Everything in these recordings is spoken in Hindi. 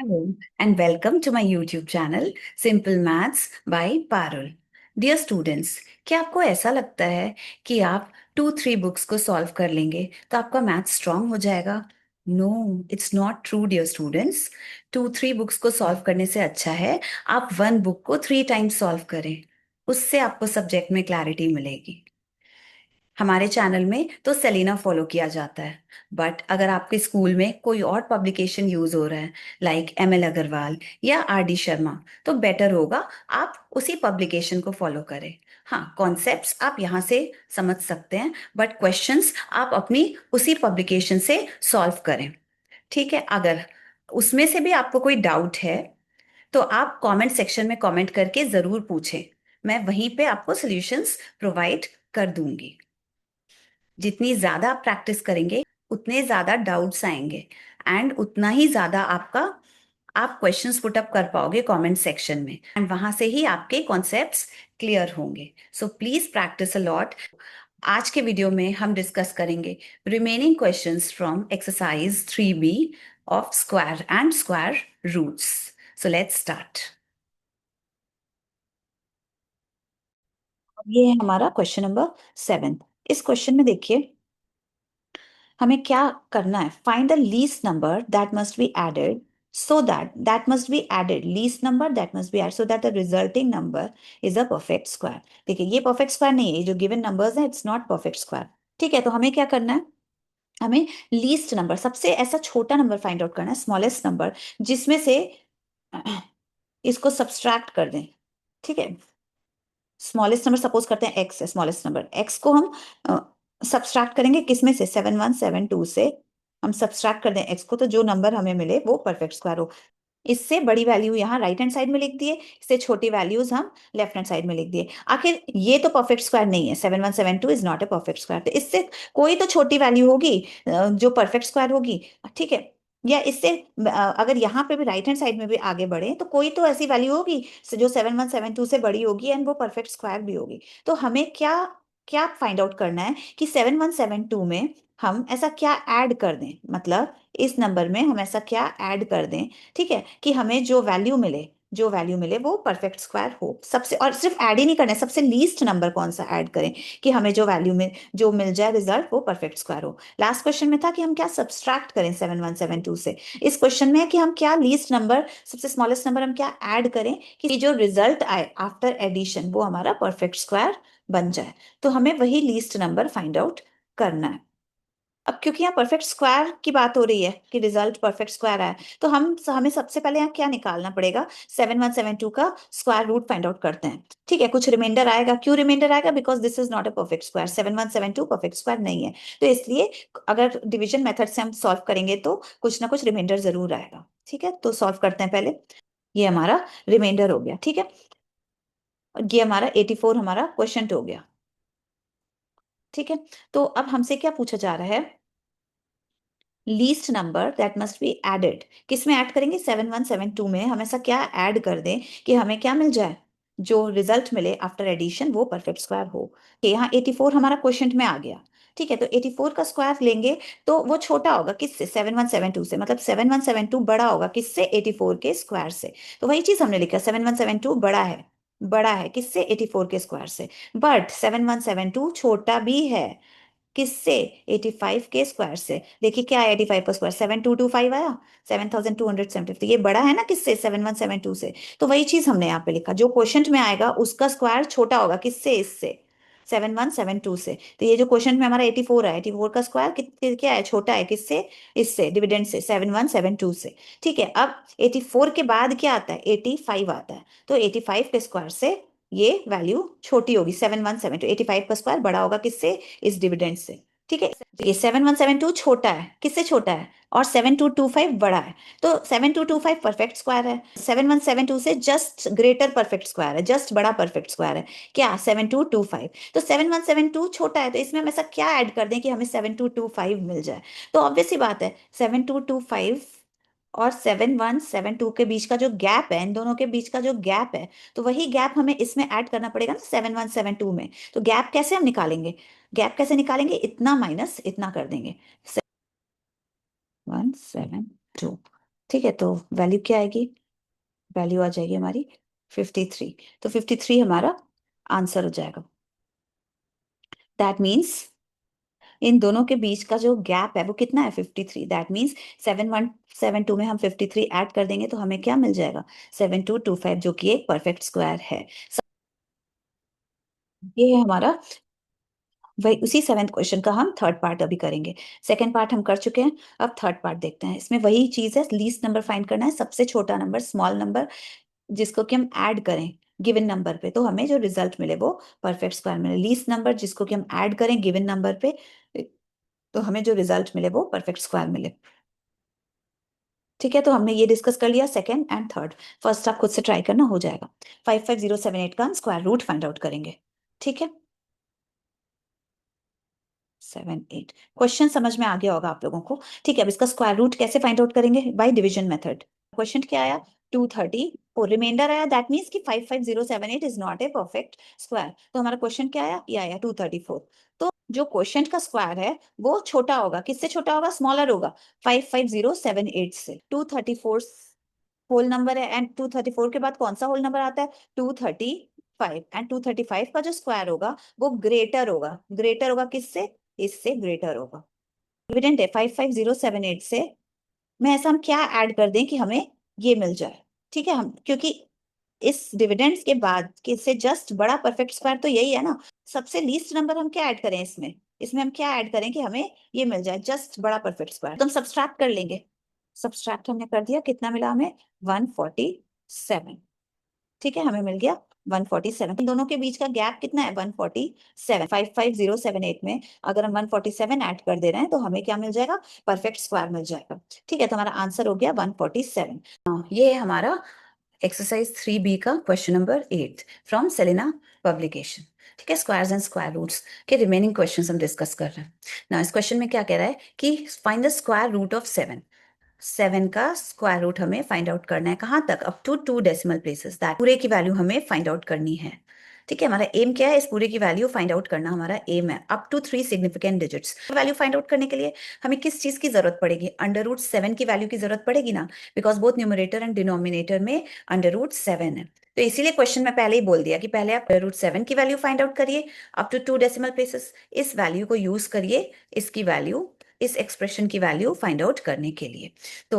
Hello and welcome to my YouTube channel Simple Maths by Parul. Dear students, क्या आपको ऐसा लगता है कि आप 2-3 बुक्स को सॉल्व कर लेंगे तो आपका मैथ स्ट्रांग हो जाएगा? No, it's not true dear students. 2-3 books को सॉल्व करने से अच्छा है आप 1 बुक को 3 टाइम्स सॉल्व करें। उससे आपको सब्जेक्ट में क्लैरिटी मिलेगी। हमारे चैनल में तो सेलिना फॉलो किया जाता है, बट अगर आपके स्कूल में कोई और पब्लिकेशन यूज हो रहा है लाइक एम एल अग्रवाल या आर डी शर्मा, तो बेटर होगा आप उसी पब्लिकेशन को फॉलो करें। हाँ, कॉन्सेप्ट्स आप यहाँ से समझ सकते हैं, बट क्वेश्चंस आप अपनी उसी पब्लिकेशन से सॉल्व करें। ठीक है, अगर उसमें से भी आपको कोई डाउट है तो आप कमेंट सेक्शन में कमेंट करके ज़रूर पूछें। मैं वहीं पे आपको सॉल्यूशंस प्रोवाइड कर दूंगी। जितनी ज्यादा आप प्रैक्टिस करेंगे उतने ज्यादा डाउट्स आएंगे एंड उतना ही ज्यादा आप क्वेश्चंस पुट अप कर पाओगे कमेंट सेक्शन में, एंड वहां से ही आपके कॉन्सेप्ट्स क्लियर होंगे। So please practice a lot. आज के वीडियो में हम डिस्कस करेंगे remaining questions from exercise 3B of square and square roots. So let's start. ये है हमारा क्वेश्चन नंबर 7। इस क्वेश्चन में देखिए हमें क्या करना है, find the least number that must be added so that must be added least number that must be added so that the resulting number is a perfect square। देखिए ये परफेक्ट स्क्वायर नहीं है, ये जो गिवन नंबर्स है इट्स नॉट परफेक्ट स्क्वायर। ठीक है, तो हमें क्या करना है, हमें लीस्ट नंबर, सबसे ऐसा छोटा नंबर फाइंड आउट करना है, स्मॉलेस्ट नंबर, जिसमें से इसको सब्सट्रैक्ट कर दें। ठीक है, स्मॉलेस्ट नंबर सपोज करते हैं एक्स है, स्मॉलेस्ट नंबर एक्स को हम सब्सट्रैक्ट करेंगे किसमें से, 7172 से हम सब्सट्रैक्ट कर दें एक्स को, तो जो नंबर हमें मिले वो परफेक्ट स्क्वायर हो। इससे बड़ी वैल्यू यहाँ राइट हैंड साइड में लिख दिए, इससे छोटी वैल्यूज हम लेफ्ट हैंड साइड में लिख दिए। आखिर ये तो परफेक्ट स्क्वायर नहीं है, 7172 is not a perfect square, तो इससे कोई तो छोटी वैल्यू होगी जो परफेक्ट स्क्वायर होगी। ठीक है, या इससे अगर यहाँ पे भी राइट हैंड साइड में भी आगे बढ़े तो कोई तो ऐसी वैल्यू होगी जो 7172 से बड़ी होगी एंड वो परफेक्ट स्क्वायर भी होगी। तो हमें क्या क्या फाइंड आउट करना है कि 7172 में हम ऐसा क्या ऐड कर दें, मतलब इस नंबर में हम ऐसा क्या ऐड कर दें, ठीक है, कि हमें जो वैल्यू मिले वो परफेक्ट स्क्वायर हो। सबसे, और सिर्फ ऐड ही नहीं करना है, सबसे लीस्ट नंबर कौन सा ऐड करें कि हमें जो वैल्यू में जो मिल जाए रिजल्ट वो परफेक्ट स्क्वायर हो। लास्ट क्वेश्चन में था कि हम क्या सब्सट्रैक्ट करें 7172 से, इस क्वेश्चन में है कि हम क्या लीस्ट नंबर, सबसे स्मॉलेस्ट नंबर हम क्या ऐड करें कि जो रिजल्ट आए आफ्टर एडिशन वो हमारा परफेक्ट स्क्वायर बन जाए। तो हमें वही लीस्ट नंबर फाइंड आउट करना है। अब क्योंकि यहाँ परफेक्ट स्क्वायर की बात हो रही है कि रिजल्ट परफेक्ट स्क्वायर आया, तो हमें सबसे पहले यहाँ क्या निकालना पड़ेगा, 7172 का स्क्वायर रूट फाइंड आउट करते हैं। ठीक है, कुछ रिमाइंडर आएगा, क्यों रिमाइंडर आएगा, because this is not a perfect square, 7172 perfect square नहीं है, तो इसलिए अगर डिवीजन मेथड से हम सॉल्व करेंगे तो कुछ ना कुछ रिमाइंडर जरूर आएगा। ठीक है, तो सॉल्व करते हैं पहले। ये हमारा रिमाइंडर हो गया। ठीक है, और ये हमारा 84 हमारा क्वेश्चन हो गया। ठीक है, तो अब हमसे क्या पूछा जा रहा है, least number that must be added, किस में ऐड करेंगे, 7172 में हम ऐसा क्या ऐड कर दें कि हमें क्या मिल जाए, जो रिजल्ट मिले आफ्टर एडिशन वो परफेक्ट स्क्वायर हो। यहाँ 84 हमारा क्वेश्चन में आ गया। ठीक है, तो 84 का स्क्वायर लेंगे तो वो छोटा होगा किससे, 7172 से, मतलब 7172 बड़ा होगा किससे, 84 के स्क्वायर से। तो वही चीज हमने लिखा, 7172 बड़ा है किससे, 84 के स्क्वायर से, बट 7172 छोटा भी है किससे, 85 के स्क्वायर से। देखिए क्या है 85 का स्क्वायर, 7225 आया, 7270। ये बड़ा है ना किससे, 7172 से। तो वही चीज हमने यहाँ पे लिखा, जो क्वेश्चन में आएगा उसका स्क्वायर छोटा होगा किससे, इससे, 7172 से। तो ये जो क्वेश्चन में हमारा 84 है, 84 का स्क्वायर क्या है, छोटा है किससे, इससे, डिविडेंड से, 7172 से। ठीक है, अब 84 के बाद क्या आता है, 85 आता है, तो 85 के स्क्वायर से ये वैल्यू छोटी होगी, 7172, 85 का स्क्वायर बड़ा होगा किससे, इस डिविडेंड से। ठीक है, तो ये 7172 छोटा है, किससे छोटा है, और 7225 बड़ा है, तो 7225 परफेक्ट स्क्वायर है, 7172 से जस्ट ग्रेटर परफेक्ट स्क्वायर है, जस्ट बड़ा परफेक्ट स्क्वायर है क्या, 7225। तो 7172 छोटा है, तो इसमें हम ऐसा क्या ऐड कर दें कि हमें 7225 मिल जाए। तो ऑब्वियस सी बात है, 7225 और 7172 के बीच का जो गैप है, इन दोनों के बीच का जो गैप है, तो वही गैप हमें इसमें ऐड करना पड़ेगा ना 7172 में। तो गैप कैसे हम निकालेंगे, गैप कैसे निकालेंगे, इतना माइनस इतना कर देंगे, 172। ठीक है, तो वैल्यू क्या आएगी? वैल्यू आ जाएगी हमारी 53। तो 53 हमारा आंसर हो जाएगा। दैट मीन्स इन दोनों के बीच का जो गैप है वो कितना है? 53। दैट मीन्स 7172 में हम 53 ऐड कर देंगे तो हमें क्या मिल जाएगा? 7225, जो कि एक परफेक्ट स्क्वायर है। ये है हमारा, वही उसी सेवेंथ क्वेश्चन का हम थर्ड पार्ट अभी करेंगे। सेकंड पार्ट हम कर चुके हैं, अब थर्ड पार्ट देखते हैं। इसमें वही चीज है, लीस्ट नंबर फाइंड करना है, सबसे छोटा नंबर, स्मॉल नंबर, जिसको कि हम ऐड करें गिवन नंबर पे, तो हमें जो रिजल्ट मिले वो परफेक्ट स्क्वायर मिले। लीस्ट नंबर जिसको कि हम ऐड करें गिवन नंबर पे, तो हमें जो रिजल्ट मिले वो परफेक्ट स्क्वायर मिले। ठीक है, तो हमने ये डिस्कस कर लिया सेकंड एंड थर्ड। फर्स्ट आप खुद से ट्राई करना, हो जाएगा। 55078 का हम स्क्वायर रूट फाइंड आउट करेंगे। ठीक है, 78 क्वेश्चन समझ में आ गया होगा आप लोगों को। ठीक है, अब इसका स्क्वायर रूट कैसे फाइंड आउट करेंगे? By division method. क्वेश्चन क्या आया? 234 रिमाइंडर आया, दैट मीन्स कि 55078 is not a perfect square. तो हमारा क्वेश्चन क्या आया? ये आया 234। तो जो क्वेश्चन का स्क्वायर है वो छोटा होगा, किससे छोटा होगा? स्मॉलर होगा, 55078 से। 234 होल नंबर है, एंड 234 के बाद कौन सा होल नंबर आता है? 235। एंड 235 का जो स्क्वायर होगा वो ग्रेटर होगा। ग्रेटर होगा किससे? इससे ग्रेटर होगा। डिविडेंड है 55078 से, मैं ऐसा हम क्या ऐड कर दें कि हमें ये मिल जाए? ठीक है, हम क्योंकि इस डिविडेंड्स के बाद कि इससे जस्ट बड़ा परफेक्ट स्क्वायर तो यही है ना। सबसे लीस्ट नंबर हम क्या ऐड करें इसमें? इसमें हम क्या ऐड करें कि हमें ये मिल जाए जस्ट बड़ा परफेक्ट स्क्वायर? तो हम सब्सट्रैक्ट कर लेंगे। सब्सट्रैक्ट हमने कर दिया, कितना मिला हमें? 147। ठीक है, हमें मिल गया 147। इन दोनों के बीच का गैप कितना है? 147। 55078 में अगर हम 147 ऐड कर दे रहे हैं तो हमें क्या मिल जाएगा? परफेक्ट स्क्वायर मिल जाएगा। ठीक है, तो हमारा आंसर हो गया 147। ये है हमारा एक्सरसाइज 3B का question number 8 from Selina publication. ठीक है, स्क्वायर्स एंड स्क्वायर रूट्स के रिमेनिंग क्वेश्चंस हम डिस्कस कर रहे हैं ना। इस क्वेश्चन में क्या कह रहा है कि find the square root of 7। 7 का स्क्वायर रूट हमें फाइंड आउट करना है, कहाँ तक? Up to 2 decimal places, that पूरे की वैल्यू हमें फाइंड आउट करनी है। ठीक है, हमारा एम क्या है? इस पूरे की वैल्यू फाइंड आउट करना हमारा एम है, up to 3 significant digits. Value find out करने के लिए हमें किस चीज की जरूरत पड़ेगी? अंडर रूट 7 की वैल्यू की जरूरत पड़ेगी ना, because both numerator and denominator में अंडर रूट 7 है। तो इसीलिए क्वेश्चन में पहले ही बोल दिया कि पहले आप रूट 7 की वैल्यू फाइंड आउट करिए अप टू 2 डेसिमल प्लेसेस। इस वैल्यू को यूज करिए इसकी वैल्यू, इस एक्सप्रेशन की वैल्यू फाइंड आउट करने के लिए। तो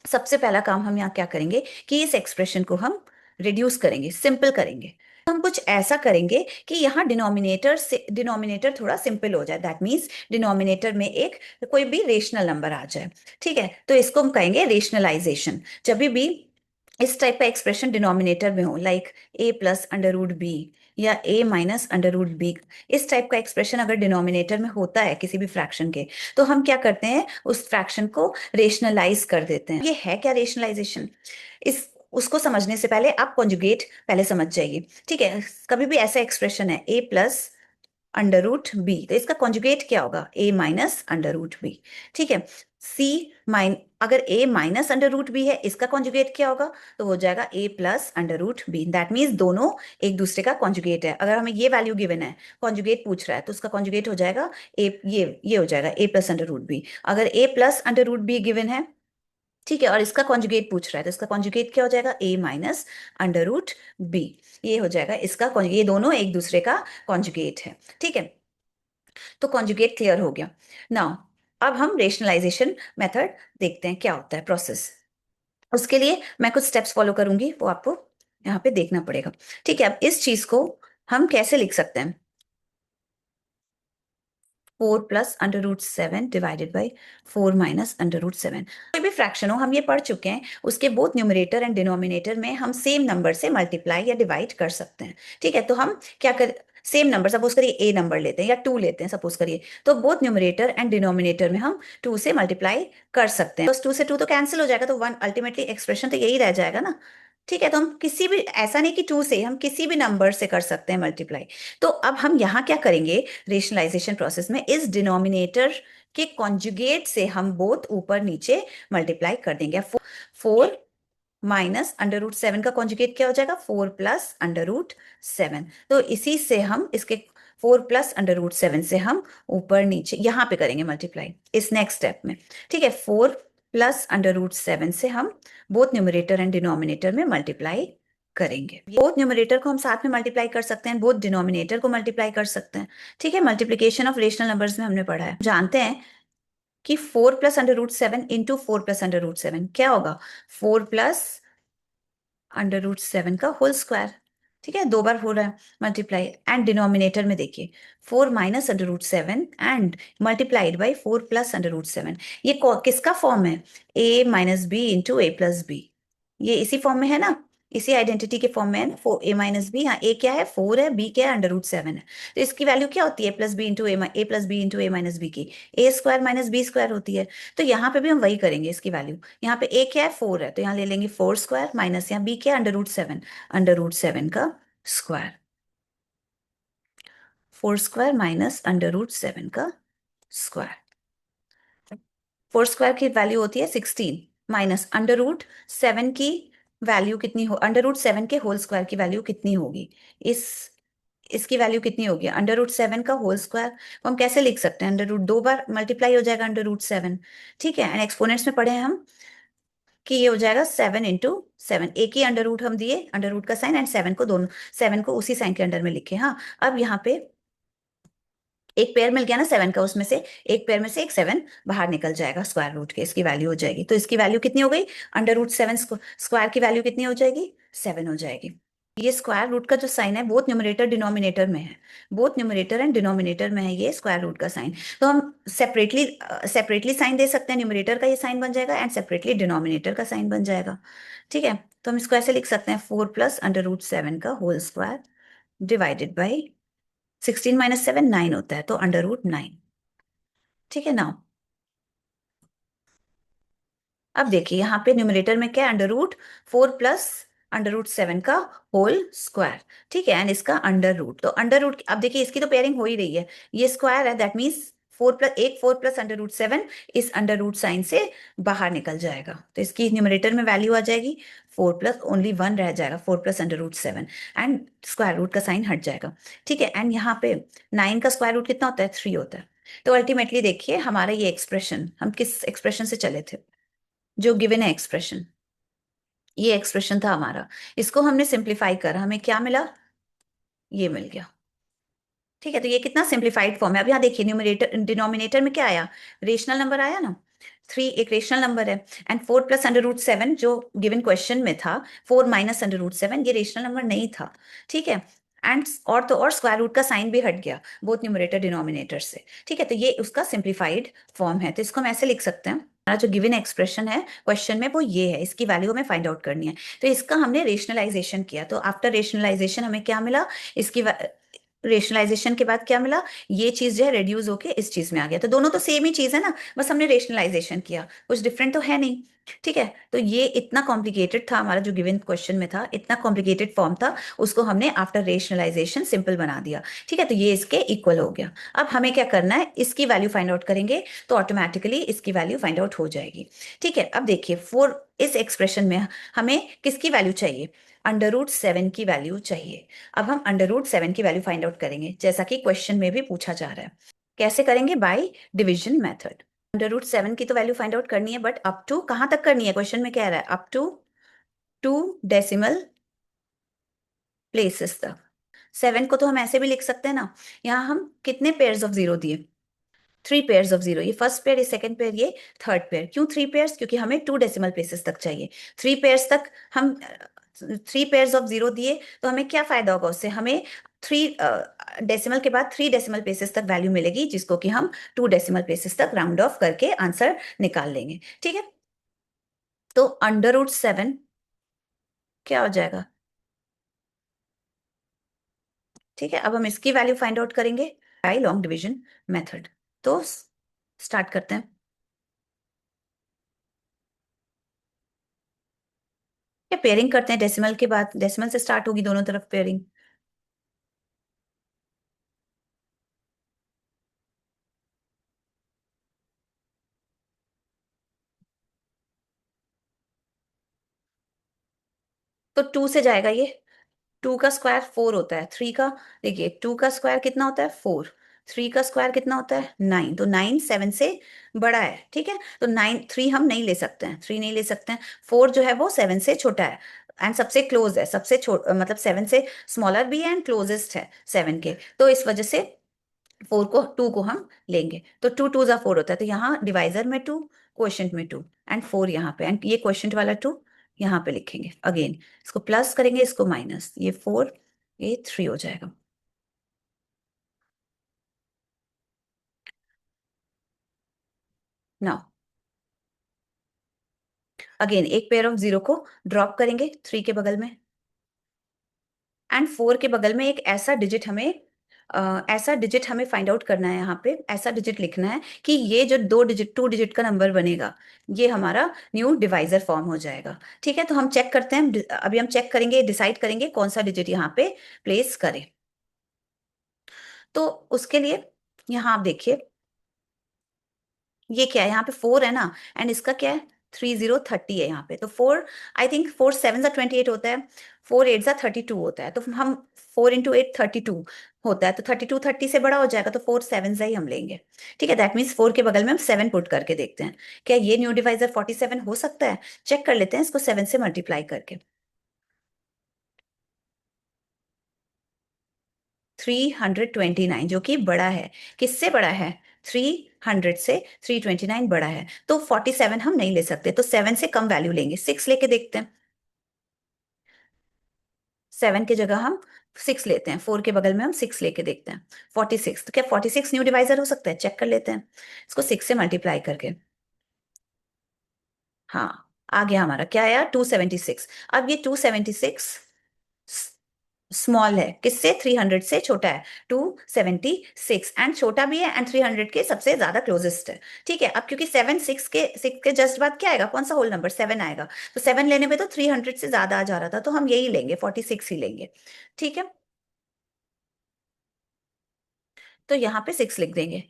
सबसे पहला काम हम यहाँ क्या करेंगे कि इस एक्सप्रेशन को हम रिड्यूस करेंगे, सिंपल करेंगे। हम कुछ ऐसा करेंगे कि यहाँ डिनोमिनेटर थोड़ा सिंपल हो जाए, दैट मीन्स डिनोमिनेटर में एक कोई भी रेशनल नंबर आ जाए। ठीक है, तो इसको हम कहेंगे रेशनलाइजेशन। जब भी इस टाइप का एक्सप्रेशन डिनोमिनेटर में हो, like A plus under root B या A minus under root B, इस टाइप का एक्सप्रेशन अगर डिनोमिनेटर में होता है किसी भी फ्रैक्शन के, तो हम क्या करते हैं? उस फ्रैक्शन को रेशनलाइज कर देते हैं। ये है क्या रेशनलाइजेशन? इस उसको समझने से पहले आप कॉन्जुगेट पहले समझ जाइए। ठीक है, कभी भी ऐसा एक्सप्रेशन है A plus under root B, तो इसका कॉन्जुगेट क्या होगा? A minus under root B. ठीक है, सी माइन अगर A minus under root B है, इसका कॉन्जुगेट क्या होगा? तो हो जाएगा A plus under root B. That means दोनों एक दूसरे का कॉन्जुगेट है। अगर हमें ये वैल्यू गिवन है, कॉन्जुगेट पूछ रहा है, तो उसका कॉन्जुगेट हो जाएगा ए, ये हो जाएगा A plus under root B. अगर A plus under root B given है, ठीक है, और इसका कॉन्जुगेट पूछ रहा है, तो इसका कॉन्जुगेट क्या हो जाएगा? ए माइनस अंडर रूट बी। ये हो जाएगा इसका ये दोनों एक दूसरे का कॉन्जुगेट है। ठीक है, तो कॉन्जुगेट क्लियर हो गया। नाउ अब हम रेशनलाइजेशन मेथड देखते हैं क्या होता है प्रोसेस। उसके लिए मैं कुछ स्टेप्स फॉलो करूंगी, वो आपको यहाँ पे देखना पड़ेगा। ठीक है, अब इस चीज को हम कैसे लिख सकते हैं? 4 plus under root 7 divided by 4 minus under root 7। कोई भी फ्रैक्शन हो, हम ये पढ़ चुके हैं, उसके बोथ न्यूमरेटर एंड डिनोमिनेटर में हम सेम नंबर से मल्टीप्लाई या डिवाइड कर सकते हैं। ठीक है, तो हम क्या कर, सेम नंबर सपोज करिए ए नंबर लेते हैं या 2 लेते हैं सपोज करिए, तो बोथ न्यूमरेटर एंड डिनोमिनेटर में हम 2 से मल्टीप्लाई कर सकते हैं। बस 2 से 2 तो कैंसिल हो जाएगा, तो 1 अल्टीमेटली एक्सप्रेशन तो यही रह जाएगा ना। ठीक है, तो हम किसी भी, ऐसा नहीं कि 2 से, हम किसी भी नंबर से कर सकते हैं मल्टीप्लाई। तो अब हम यहाँ क्या करेंगे रेशनलाइजेशन प्रोसेस में? इस डिनोमिनेटर के कॉन्जुगेट से हम बोथ ऊपर नीचे मल्टीप्लाई कर देंगे। 4 माइनस अंडर रूट 7 का कॉन्जुगेट क्या हो जाएगा? 4 प्लस अंडर रूट 7। तो इसी से हम इसके 4 प्लस अंडर रूट 7 से हम ऊपर नीचे यहाँ पे करेंगे मल्टीप्लाई इस नेक्स्ट स्टेप में। ठीक है, 4 प्लस अंडर रूट 7 से हम बोथ न्यूमरेटर एंड डिनोमिनेटर में मल्टीप्लाई करेंगे। बोथ न्यूमरेटर को हम साथ में मल्टीप्लाई कर सकते हैं, बोथ डिनोमिनेटर को मल्टीप्लाई कर सकते हैं। ठीक है, मल्टीप्लीकेशन ऑफ रेशनल नंबर्स में हमने पढ़ा है, जानते हैं कि 4 + under root 7 into 4 + under root 7 क्या होगा, 4 + अंडर रूट 7 का होल स्क्वायर। ठीक है, दो बार हो रहा है मल्टीप्लाई। एंड डिनोमिनेटर में देखिए 4 - under root 7 and multiplied by 4 + under root 7। ये किसका फॉर्म है, a - b × a + b। ये इसी फॉर्म में है ना, इसी आइडेंटिटी के फॉर्म में है ना, a - b। यहाँ a क्या है, 4 है, b क्या है, अंडर रूट 7 है। तो इसकी वैल्यू क्या होती है, a + b × की a² - b² होती है। तो यहाँ पे भी हम वही करेंगे, इसकी वैल्यू यहाँ पे a क्या है, 4 है, तो यहाँ ले लेंगे 4² माइनस यहाँ b क्या है, अंडर रूट 7 का स्क्वायर। 4² माइनस अंडर रूट 7 का स्क्वायर। 4² की वैल्यू होती है 16 माइनस अंडर रूट 7 की वैल्यू कितनी हो, अंडर रूट 7 के होल स्क्वायर की वैल्यू कितनी होगी, इस इसकी वैल्यू कितनी होगी, अंडर रूट 7 का होल स्क्वायर को हम कैसे लिख सकते हैं, अंडर रूट 2 बार मल्टीप्लाई हो जाएगा अंडर रूट 7। ठीक है, एंड एक्सपोनेंट्स में पढ़े हैं हम कि ये हो जाएगा 7 × 7। एक ही अंडर रूट हम दिए, अंडर रूट का साइन, एंड 7 को उसी साइन के अंडर में लिखे। हाँ, अब यहाँ पे एक पेयर मिल गया ना 7 का, उसमें से एक पेयर में से एक 7 बाहर निकल जाएगा स्क्वायर रूट के, इसकी वैल्यू हो जाएगी। तो इसकी वैल्यू कितनी हो गई, अंडर रूट 7 स्क्वायर की वैल्यू कितनी हो जाएगी, 7 हो जाएगी। ये स्क्वायर रूट का जो साइन है बोथ न्यूमरेटर डिनोमिनेटर में है, बोथ न्यूमरेटर एंड डिनोमिनेटर में है ये स्क्वायर रूट का साइन। तो हम सेपरेटली सेपरेटली साइन दे सकते हैं, न्यूमरेटर का ये साइन बन जाएगा एंड सेपरेटली डिनोमिनेटर का साइन बन जाएगा। ठीक है, तो हम इसको ऐसे लिख सकते हैं, 4 + अंडर रूट 7 का होल स्क्वायर डिवाइडेड बाई 16 - 7 9 होता है, तो अंडर रूट 9। ठीक है ना, अब देखिए यहाँ पे न्यूमरेटर में क्या है, अंडर रूट 4 + अंडर रूट 7 का होल स्क्वायर। ठीक है, एंड इसका अंडर रूट, तो अंडर रूट, अब देखिए इसकी तो पेयरिंग हो ही रही है, ये स्क्वायर है, दैट मीन्स 4 + अंडर रूट 7 इस अंडर रूट साइन से बाहर निकल जाएगा, तो इसकी न्यूमरेटर में वैल्यू आ जाएगी 4 + ओनली 1 रह जाएगा, 4 + under root 7 and square root का साइन हट जाएगा। ठीक है, एंड यहाँ पे 9 का स्क्वायर रूट कितना होता है, 3 होता है। तो अल्टीमेटली देखिए हमारा ये एक्सप्रेशन, हम किस एक्सप्रेशन से चले थे, जो गिवन है एक्सप्रेशन, ये एक्सप्रेशन था हमारा, इसको हमने सिंप्लीफाई करा, हमें क्या मिला, ये मिल गया। ठीक है, तो ये कितना सिंप्लीफाइड फॉर्म है। अब यहाँ देखिए न्यूमरेटर डिनोमिनेटर में क्या आया, रेशनल नंबर आया ना, 3 एक रेशनल नंबर है, एंड 4 + अंडर रूट 7 जो गिवन क्वेश्चन में था, 4 - अंडर रूट 7 ये रेशनल नंबर नहीं था। ठीक है, एंड और स्क्वायर रूट का साइन भी हट गया बोथ न्यूमरेटर डिनोमिनेटर से। ठीक है, तो ये उसका सिंप्लीफाइड फॉर्म है, तो इसको हम ऐसे लिख सकते हैं, हमारा जो गिवन एक्सप्रेशन है क्वेश्चन में वो ये है, इसकी वैल्यू हमें फाइंड आउट करनी है। तो इसका हमने रेशनलाइजेशन किया, तो आफ्टर रेशनलाइजेशन हमें क्या मिला, इसकी रेशनलाइजेशन के बाद क्या मिला, ये चीज जो है रेड्यूस होके इस चीज में आ गया, तो दोनों तो सेम ही चीज है ना, बस हमने रेशनलाइजेशन किया, कुछ डिफरेंट तो है नहीं। ठीक है, तो ये इतना कॉम्प्लिकेटेड था हमारा जो गिवन क्वेश्चन में था, इतना कॉम्प्लिकेटेड फॉर्म था, उसको हमने आफ्टर रेशनलाइजेशन सिंपल बना दिया। ठीक है, तो ये इसके इक्वल हो गया। अब हमें क्या करना है, इसकी वैल्यू फाइंड आउट करेंगे, तो ऑटोमेटिकली इसकी वैल्यू फाइंड आउट हो जाएगी। ठीक है, अब देखिए इस एक्सप्रेशन में हमें किसकी वैल्यू चाहिए, अंडर रूट 7 की वैल्यू चाहिए। अब हम अंडर रूट 7 की वैल्यू फाइंड आउट करेंगे, जैसा कि क्वेश्चन में भी पूछा जा रहा है। कैसे करेंगे, by division method. Under root 7 की तो वैल्यू फाइंड आउट करनी है, बट अप टू कहाँ तक करनी है, क्वेश्चन में कह रहा है अप टू 2 डेसिमल प्लेसेस तक। 7 को तो हम ऐसे भी लिख सकते हैं ना, यहाँ हम कितने पेयर्स ऑफ जीरो दिए, 3 पेयर्स ऑफ जीरो, ये फर्स्ट पेयर, ये सेकंड पेयर, ये थर्ड पेयर। क्यों 3 पेयर्स, क्योंकि हमें 2 डेसिमल प्लेसेस तक चाहिए। 3 पेयर्स तक हम 3 पेयर्स ऑफ जीरो दिए, तो हमें क्या फायदा होगा उससे, हमें 3 डेसिमल के बाद 3 डेसिमल प्लेसेस तक वैल्यू मिलेगी, जिसको कि हम 2 डेसिमल प्लेसेस तक राउंड ऑफ करके आंसर निकाल लेंगे। ठीक है, तो अंडर रूट 7 क्या हो जाएगा। ठीक है, अब हम इसकी वैल्यू फाइंड आउट करेंगे बाय लॉन्ग डिवीजन मेथड। तो स्टार्ट करते हैं, क्या पेयरिंग करते हैं, डेसिमल के बाद डेसिमल से स्टार्ट होगी दोनों तरफ पेयरिंग। तो 2 से जाएगा ये, 2 का स्क्वायर 4 होता है, 3 का, देखिए 2 का स्क्वायर कितना होता है, 4, 3 का स्क्वायर कितना होता है 9, तो 9 7 से बड़ा है, ठीक है। तो 9 3 हम नहीं ले सकते हैं, 3 नहीं ले सकते हैं। 4 जो है वो 7 से छोटा है एंड सबसे क्लोज है, सबसे छोटा मतलब 7 से स्मॉलर भी है एंड क्लोजेस्ट है 7 के, तो इस वजह से 4 को 2 को हम लेंगे। तो 2 2 जा 4 होता है, तो यहाँ डिवाइजर में 2, क्वोशंट में 2 एंड 4 यहाँ पे, एंड ये क्वोशंट वाला 2 यहाँ पे लिखेंगे अगेन, इसको प्लस करेंगे इसको माइनस, ये 4 ये 3 हो जाएगा। नाउ अगेन एक पेयर ऑफ जीरो को ड्रॉप करेंगे 3 के बगल में, एंड 4 के बगल में एक ऐसा डिजिट हमें ऐसा डिजिट हमें फाइंड आउट करना है, यहाँ पे ऐसा डिजिट लिखना है कि ये जो 2 डिजिट का नंबर बनेगा ये हमारा न्यू डिवाइजर फॉर्म हो जाएगा। ठीक है, तो हम चेक करते हैं, अभी हम चेक करेंगे, डिसाइड करेंगे कौन सा डिजिट यहाँ पे प्लेस करें। तो उसके लिए यहाँ आप देखिए ये क्या है, यहाँ पे 4 है ना, एंड इसका क्या है 3030 है यहाँ पे, तो 4 आई थिंक 4 7 जा 28 होता है, 4 8 जा 32 होता है, तो हम 4 इंटू 8 32 होता है, तो 32 30 से बड़ा हो जाएगा, तो 4 7 जा ही हम लेंगे। ठीक है, दैट मीन्स 4 के बगल में हम 7 पुट करके देखते हैं क्या ये न्यू डिवाइजर 47 हो सकता है। चेक कर लेते हैं इसको 7 से मल्टीप्लाई करके। 329 जो कि बड़ा है, किससे बड़ा है 300 से 329 बड़ा है, तो 47 हम नहीं ले सकते, तो 7 से कम वैल्यू लेंगे, 6 लेके देखते हैं। 7 की जगह हम 6 लेते हैं, 4 के बगल में हम 6 लेके देखते हैं, 46, तो क्या 46 न्यू डिवाइजर हो सकता है, चेक कर लेते हैं इसको 6 से मल्टीप्लाई करके। हाँ, आ गया हमारा, क्या आया 276। अब ये 276 स्मॉल है किससे, 300 से छोटा है, 276 एंड छोटा भी है एंड 300 के सबसे ज्यादा क्लोजेस्ट है। ठीक है, अब क्योंकि 7 6 के जस्ट बाद क्या आएगा, कौन सा होल नंबर 7 आएगा, तो 7 लेने पे तो 300 से ज्यादा आ जा रहा था, तो हम यही लेंगे 46 ही लेंगे। ठीक है, तो यहाँ पे 6 लिख देंगे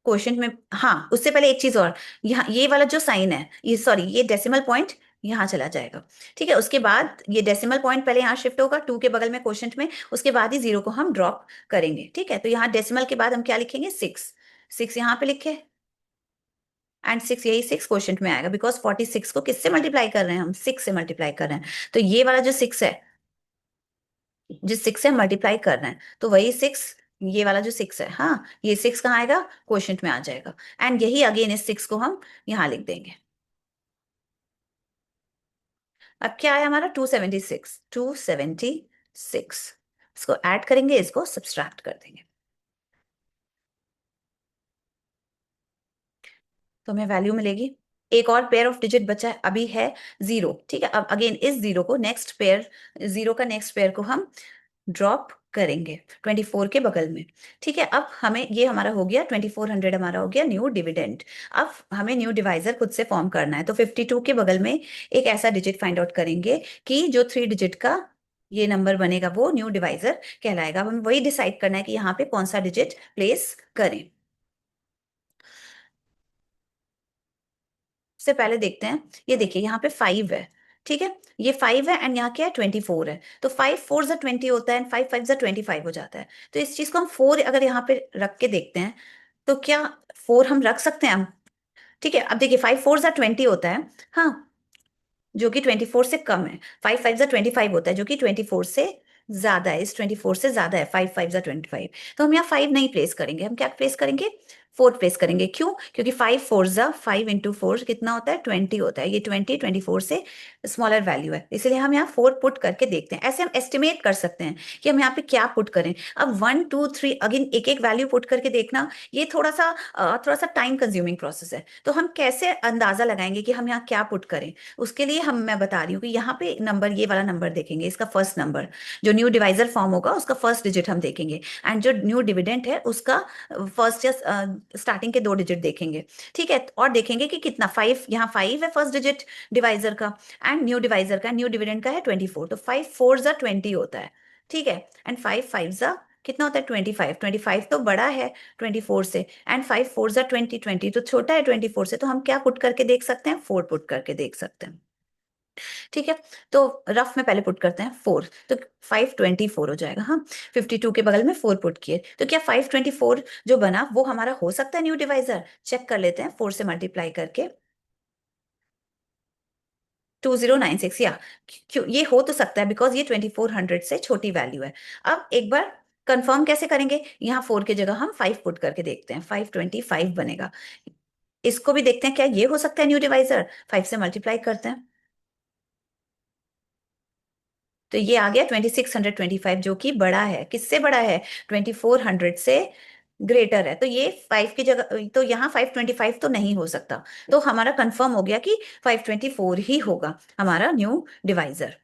क्वेश्चन में। हाँ, उससे पहले एक चीज और, यहाँ ये वाला जो साइन है, ये सॉरी ये डेसिमल पॉइंट यहाँ चला जाएगा। ठीक है, उसके बाद ये डेसिमल पॉइंट पहले यहाँ शिफ्ट होगा 2 के बगल में क्वेश्चन में, उसके बाद ही 0 को हम ड्रॉप करेंगे। ठीक है, तो यहाँ डेसिमल के बाद हम क्या लिखेंगे 6, 6 यहाँ पे लिखे एंड 6 यही 6 क्वेश्चन में आएगा, बिकॉज 46 को किससे मल्टीप्लाई कर रहे हैं हम 6 से मल्टीप्लाई कर रहे हैं, तो ये वाला जो 6 है जिस 6 से हम मल्टीप्लाई कर रहे हैं, तो वही 6, ये वाला जो 6 है, हाँ ये 6 कहाँ आएगा क्वोशंट में आ जाएगा, एंड यही अगेन इस 6 को हम यहाँ लिख देंगे। अब क्या आया हमारा 276, 276, इसको ऐड करेंगे, इसको सब्सट्रैक्ट कर देंगे, तो हमें वैल्यू मिलेगी। एक और पेयर ऑफ डिजिट बचा है अभी है 0। ठीक है, अब अगेन इस 0 को नेक्स्ट पेयर, 0 का नेक्स्ट पेयर को हम ड्रॉप करेंगे 24 के बगल में। ठीक है, अब हमें ये हमारा हो गया 2400, हमारा हो गया न्यू डिविडेंड। अब हमें न्यू डिवाइजर खुद से फॉर्म करना है, तो 52 के बगल में एक ऐसा डिजिट फाइंड आउट करेंगे कि जो 3 डिजिट का ये नंबर बनेगा वो न्यू डिवाइजर कहलाएगा। अब हमें वही डिसाइड करना है कि यहाँ पे कौन सा डिजिट प्लेस करें। से पहले देखते हैं, ये देखिए यहाँ पे 5 है। ठीक है, ये 5 है एंड यहाँ क्या है 24 है, तो 5 4 जा 20 होता है एंड 5 5 जा 25 हो जाता है, तो इस चीज को हम 4 अगर यहाँ पे रख के देखते हैं तो क्या 4 हम रख सकते हैं हम। ठीक है, अब देखिए 5 4 जा 20 होता है, हाँ जो कि 24 से कम है, 5 5 जा 25 होता है जो कि 24 से ज्यादा है, इस 24 से ज्यादा है 5 5 जा 25, तो हम यहाँ 5 नहीं प्लेस करेंगे, हम क्या प्लेस करेंगे 4 प्लेस करेंगे। क्यों, क्योंकि 5 4 जा 5 इंटू 4 कितना होता है 20 होता है, ये 24 से स्मॉलर वैल्यू है, इसलिए हम यहाँ 4 पुट करके देखते हैं। ऐसे हम एस्टिमेट कर सकते हैं कि हम यहाँ पे क्या पुट करें। अब 1 2 3 अगेन एक एक वैल्यू पुट करके देखना ये थोड़ा सा टाइम कंज्यूमिंग प्रोसेस है, तो हम कैसे अंदाजा लगाएंगे कि हम यहाँ क्या पुट करें। उसके लिए मैं बता रही हूँ कि यहाँ पे नंबर, ये वाला नंबर देखेंगे, इसका फर्स्ट नंबर जो न्यू डिवाइजर फॉर्म होगा उसका फर्स्ट डिजिट हम देखेंगे, एंड जो न्यू डिविडेंड है उसका फर्स्ट या स्टार्टिंग के 2 डिजिट देखेंगे। ठीक है, और देखेंगे कि कितना 5, यहाँ 5 है फर्स्ट डिजिट डिवाइजर का, एंड न्यू डिवाइजर का न्यू डिविडेंड का है 24, तो 5 4 जा 20 होता है। ठीक है, एंड 5 5 जा कितना होता है 25, 25 तो बड़ा है 24 से, एंड 5 4 जा 20, 20 तो छोटा है 24 से, तो हम क्या पुट करके देख सकते हैं 4 पुट करके देख सकते हैं। ठीक है, तो रफ में पहले पुट करते हैं 4, तो 524 हो जाएगा। हाँ, 52 के बगल में 4 पुट किए, तो क्या 524 जो बना वो हमारा हो सकता है न्यू डिवाइजर? चेक कर लेते हैं 4 से मल्टीप्लाई करके। 2096, या क्यों ये हो तो सकता है, बिकॉज ये 2400 से छोटी वैल्यू है। अब एक बार कंफर्म कैसे करेंगे, यहाँ 4 की जगह हम 5 पुट करके देखते हैं, 525 बनेगा। इसको भी देखते हैं क्या ये हो सकता है न्यू डिवाइजर, 5 से मल्टीप्लाई करते हैं, तो ये आ गया 2625, जो कि बड़ा है, किससे बड़ा है? 2400 से ग्रेटर है। तो ये 5 की जगह, तो यहाँ 525 तो नहीं हो सकता, तो हमारा कंफर्म हो गया कि 524 ही होगा हमारा न्यू डिवाइजर।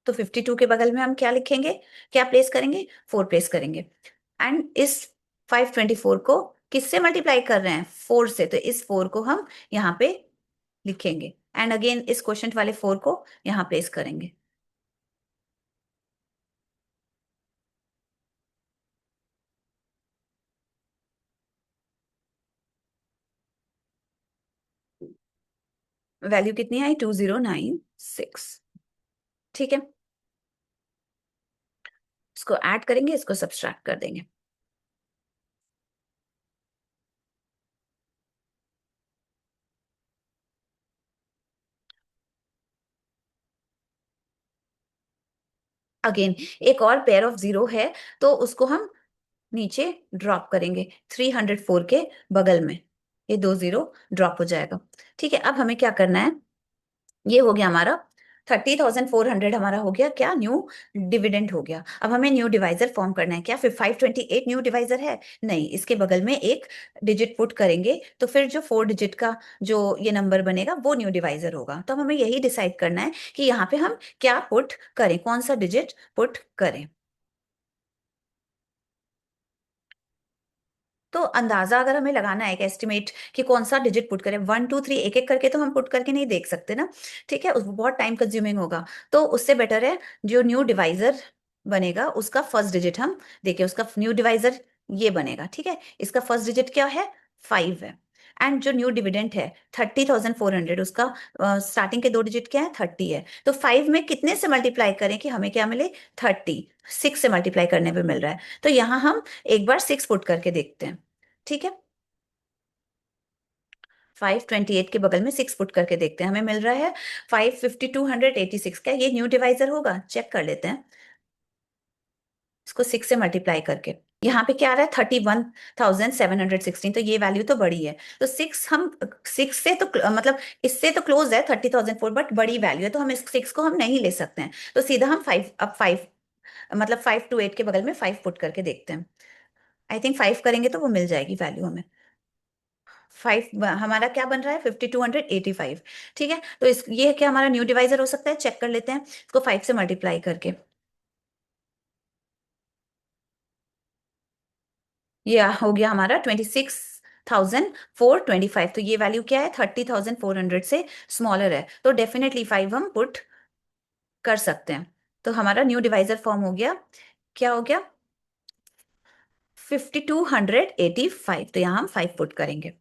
तो 52 के बगल में हम क्या लिखेंगे, क्या प्लेस करेंगे? 4 प्लेस करेंगे। एंड इस 524 को किससे मल्टीप्लाई कर रहे हैं? 4 से, तो इस 4 को हम यहाँ पे लिखेंगे, एंड अगेन इस क्वेश्चन वाले 4 को यहाँ प्लेस करेंगे। वैल्यू कितनी आई? 2096। ठीक है, इसको ऐड करेंगे, इसको सब्सट्रैक्ट कर देंगे। अगेन एक और पेयर ऑफ जीरो है, तो उसको हम नीचे ड्रॉप करेंगे 304 के बगल में, ये 2 जीरो ड्रॉप हो जाएगा। ठीक है, अब हमें क्या करना है, ये हो गया हमारा 30,400, हमारा हो गया क्या? न्यू डिविडेंड हो गया। अब हमें न्यू डिवाइजर फॉर्म करना है, क्या फिर 528 न्यू डिवाइजर है? नहीं, इसके बगल में एक डिजिट पुट करेंगे, तो फिर जो 4 डिजिट का जो ये नंबर बनेगा वो न्यू डिवाइजर होगा। तो हमें यही डिसाइड करना है कि यहाँ पे हम क्या पुट करें, कौन सा डिजिट पुट करें। तो अंदाजा अगर हमें लगाना है, एक एस्टिमेट कि कौन सा डिजिट पुट करें, 1 2 3 एक एक करके तो हम पुट करके नहीं देख सकते ना। ठीक है, बहुत टाइम कंज्यूमिंग होगा, तो उससे बेटर है जो न्यू डिवाइजर बनेगा उसका फर्स्ट डिजिट हम देखिए, उसका न्यू डिवाइजर ये बनेगा। ठीक है, इसका फर्स्ट डिजिट क्या है? 5 है। एंड जो न्यू डिविडेंट है 30,400, उसका स्टार्टिंग के 2 डिजिट क्या है? 30 है। तो 5 में कितने से मल्टीप्लाई करें कि हमें क्या मिले? 30। 6 से मल्टीप्लाई करने पे मिल रहा है, तो यहाँ हम एक बार 6 पुट करके देखते हैं। ठीक है, 528 के बगल में 6 पुट करके देखते हैं, हमें मिल रहा है 55286। क्या ये न्यू डिवाइजर होगा? चेक कर लेते हैं इसको 6 से मल्टीप्लाई करके। यहाँ पे क्या आ रहा है? 31,716, तो ये वैल्यू तो बड़ी है, तो 6 हम 6 से तो मतलब इससे तो क्लोज है 30,004, बट बड़ी वैल्यू है, तो हम इस 6 को हम नहीं ले सकते हैं, तो सीधा हम 5, अब 5 मतलब 528 के बगल में 5 पुट करके देखते हैं। आई थिंक 5 करेंगे तो वो मिल जाएगी वैल्यू हमें। 5 हमारा क्या बन रहा है? 5285। ठीक है, तो इस ये क्या हमारा न्यू डिवाइजर हो सकता है? चेक कर लेते हैं इसको 5 से मल्टीप्लाई करके। ये हो गया हमारा 26,425, तो ये वैल्यू क्या है? 30,400 से स्मॉलर है, तो डेफिनेटली 5 हम पुट कर सकते हैं। तो हमारा न्यू डिवाइजर फॉर्म हो गया, क्या हो गया? 5285, तो यहाँ हम 5 पुट करेंगे।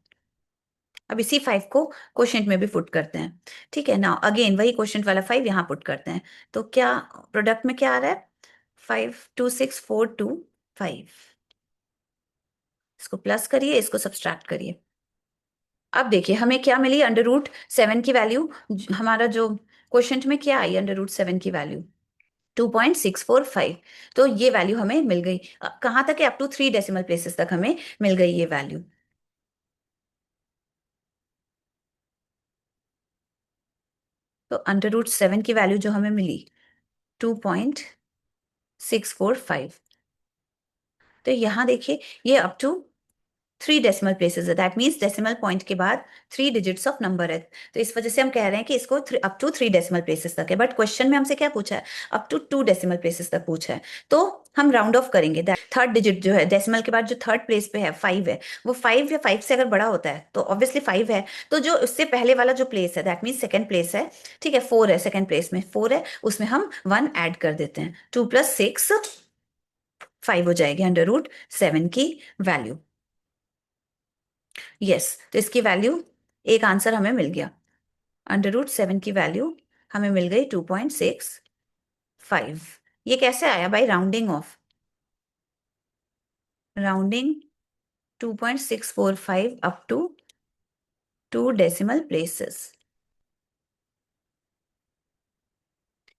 अब इसी 5 को क्वोशंट में भी पुट करते हैं। ठीक है ना, अगेन वही क्वोशंट वाला 5 यहाँ पुट करते हैं, तो क्या प्रोडक्ट में क्या आ रहा है? 526,425। इसको प्लस करिए, इसको सब्सट्रैक्ट करिए। अब देखिए हमें क्या मिली? अंडर रूट 7 की वैल्यू। हमारा जो क्वोशंट में क्या आई अंडर रूट 7 की वैल्यू? 2.645। तो ये वैल्यू हमें मिल गई। कहाँ तक है? अप टू 3 डेसिमल प्लेसेस तक हमें मिल गई ये वैल्यू। तो अंडर रूट 7 की वैल्यू जो हमें मिली 2.645, तो यहाँ देखिए ये अप टू 3 डेसिमल प्लेसेस है, दैट मीन्स डेसिमल पॉइंट के बाद 3 डिजिट्स ऑफ नंबर है, तो इस वजह से हम कह रहे हैं कि इसको अप टू 3 डेसिमल प्लेसेस तक है। बट क्वेश्चन में हमसे क्या पूछा है? अप टू 2 डेसिमल प्लेसेस तक पूछा है, तो हम राउंड ऑफ करेंगे। थर्ड डिजिट जो है डेसिमल के बाद जो थर्ड प्लेस पे है 5 है, वो 5 या 5 से अगर बड़ा होता है तो ऑब्वियसली 5 है, तो जो उससे पहले वाला जो प्लेस है दैट मीन्स सेकंड प्लेस है। ठीक है, 4 है, सेकंड प्लेस में 4 है, उसमें हम 1 ऐड कर देते हैं, 2 + 6 5 हो जाएगी अंडर रूट 7 की वैल्यू। यस, तो इसकी वैल्यू एक आंसर हमें मिल गया। √7 की वैल्यू हमें मिल गई 2.65। ये कैसे आया? By rounding off, rounding 2.645 up to 2 decimal places.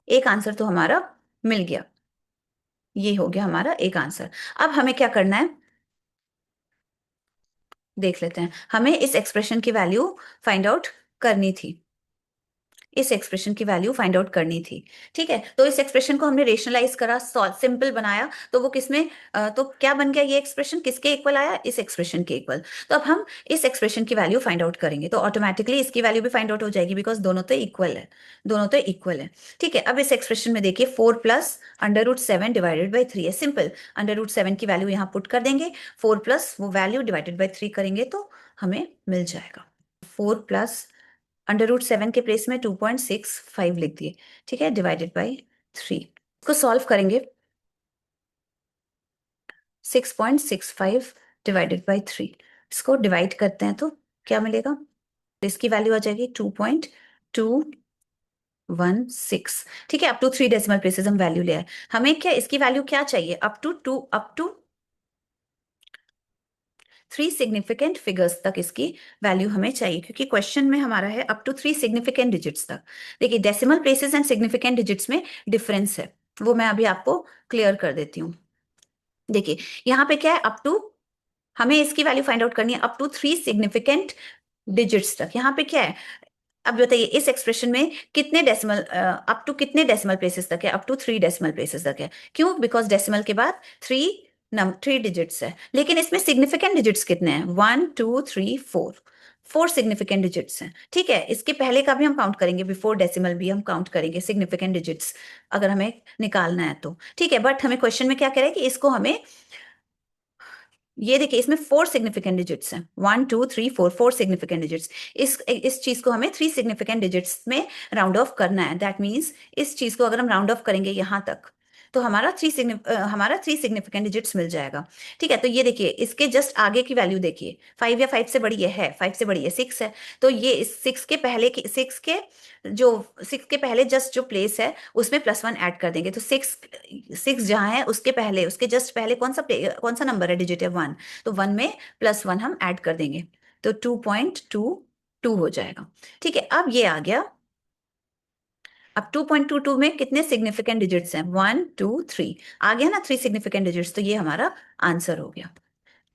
एक आंसर तो हमारा मिल गया। ये हो गया हमारा एक आंसर। अब हमें क्या करना है देख लेते हैं। हमें इस एक्सप्रेशन की वैल्यू फाइंड आउट करनी थी। इस एक्सप्रेशन की वैल्यू फाइंड आउट करनी थी। ठीक है, तो इस एक्सप्रेशन को हमने रेशनलाइज करा, सिंपल बनाया, तो वो किसमें तो क्या बन गया? ये एक्सप्रेशन किसके इक्वल आया? इस एक्सप्रेशन के इक्वल। तो अब हम इस एक्सप्रेशन की वैल्यू फाइंड आउट करेंगे, तो ऑटोमेटिकली इसकी वैल्यू भी फाइंड आउट हो जाएगी, बिकॉज दोनों तो इक्वल है। दोनों तो इक्वल है। ठीक है, अब इस एक्सप्रेशन में देखिए 4 प्लस √7 डिवाइडेड बाई 3 है। सिंपल, √7 की वैल्यू यहाँ पुट कर देंगे, 4 प्लस वो वैल्यू डिवाइडेड बाई 3 करेंगे तो हमें मिल जाएगा। 4 प्लस √7 के प्लेस में 2.65 लिख दिए। ठीक है, डिवाइडेड बाई 3। इसको सॉल्व करेंगे। 6.65 डिवाइडेड बाई 3, इसको डिवाइड करते हैं तो क्या मिलेगा? इसकी वैल्यू आ जाएगी 2.216। ठीक है, अप टू 3 डेसिमल प्लेसेस हम वैल्यू ले आए। हमें क्या इसकी वैल्यू क्या चाहिए? अप टू 3 सिग्निफिकेंट फिगर्स तक इसकी वैल्यू हमें चाहिए, क्योंकि क्वेश्चन में हमारा है अप टू 3 सिग्निफिकेंट डिजिट्स तक। देखिए, decimal places and significant digits में डिफरेंस है, वो मैं अभी आपको क्लियर कर देती हूँ। देखिए, यहाँ पे क्या है? अप टू, हमें इसकी वैल्यू फाइंड आउट करनी है अप टू 3 सिग्निफिकेंट डिजिट्स तक। यहाँ पे क्या है? अब बताइए, इस एक्सप्रेशन में कितने डेसिमल, अप टू कितने डेसिमल प्लेसेस तक है? अप टू 3 डेसिमल प्लेसेस तक है। क्यों? बिकॉज डेसिमल के बाद 3 डिजिट्स है। लेकिन इसमें सिग्निफिकेंट डिजिट्स कितने हैं? 1 2 3 4। 4 सिग्निफिकेंट डिजिट्स हैं। ठीक है, इसके पहले का भी हम काउंट करेंगे, बिफोर डेसिमल भी हम काउंट करेंगे सिग्निफिकेंट डिजिट्स, अगर हमें निकालना है तो। ठीक है, बट हमें क्वेश्चन में क्या कह रहा है कि इसको हमें, ये देखिए, इसमें 4 सिग्निफिकेंट डिजिट्स हैं, 1 2 3 4, 4 सिग्निफिकेंट डिजिट्स। इस चीज को हमें 3 सिग्निफिकेंट डिजिट्स में राउंड ऑफ करना है। दैट मीन्स इस चीज को अगर हम राउंड ऑफ करेंगे यहां तक, तो हमारा 3 सिग्निफिकेंट डिजिट्स मिल जाएगा। ठीक है, तो ये देखिए, इसके जस्ट आगे की वैल्यू देखिए, 5 या 5 से बड़ी है, 5 से बड़ी है, 6 है। तो ये 6 के पहले जस्ट जो प्लेस है उसमें +1 ऐड कर देंगे, तो 6 जहाँ है उसके पहले, उसके जस्ट पहले कौन सा नंबर है? डिजिट है 1। तो 1 में +1 हम ऐड कर देंगे, तो 2.22 हो जाएगा। ठीक है, अब ये आ गया। अब 2.22 में कितने सिग्निफिकेंट डिजिट्स हैं? 1 2 3, आ गया ना 3 सिग्निफिकेंट डिजिट्स, तो ये हमारा आंसर हो गया।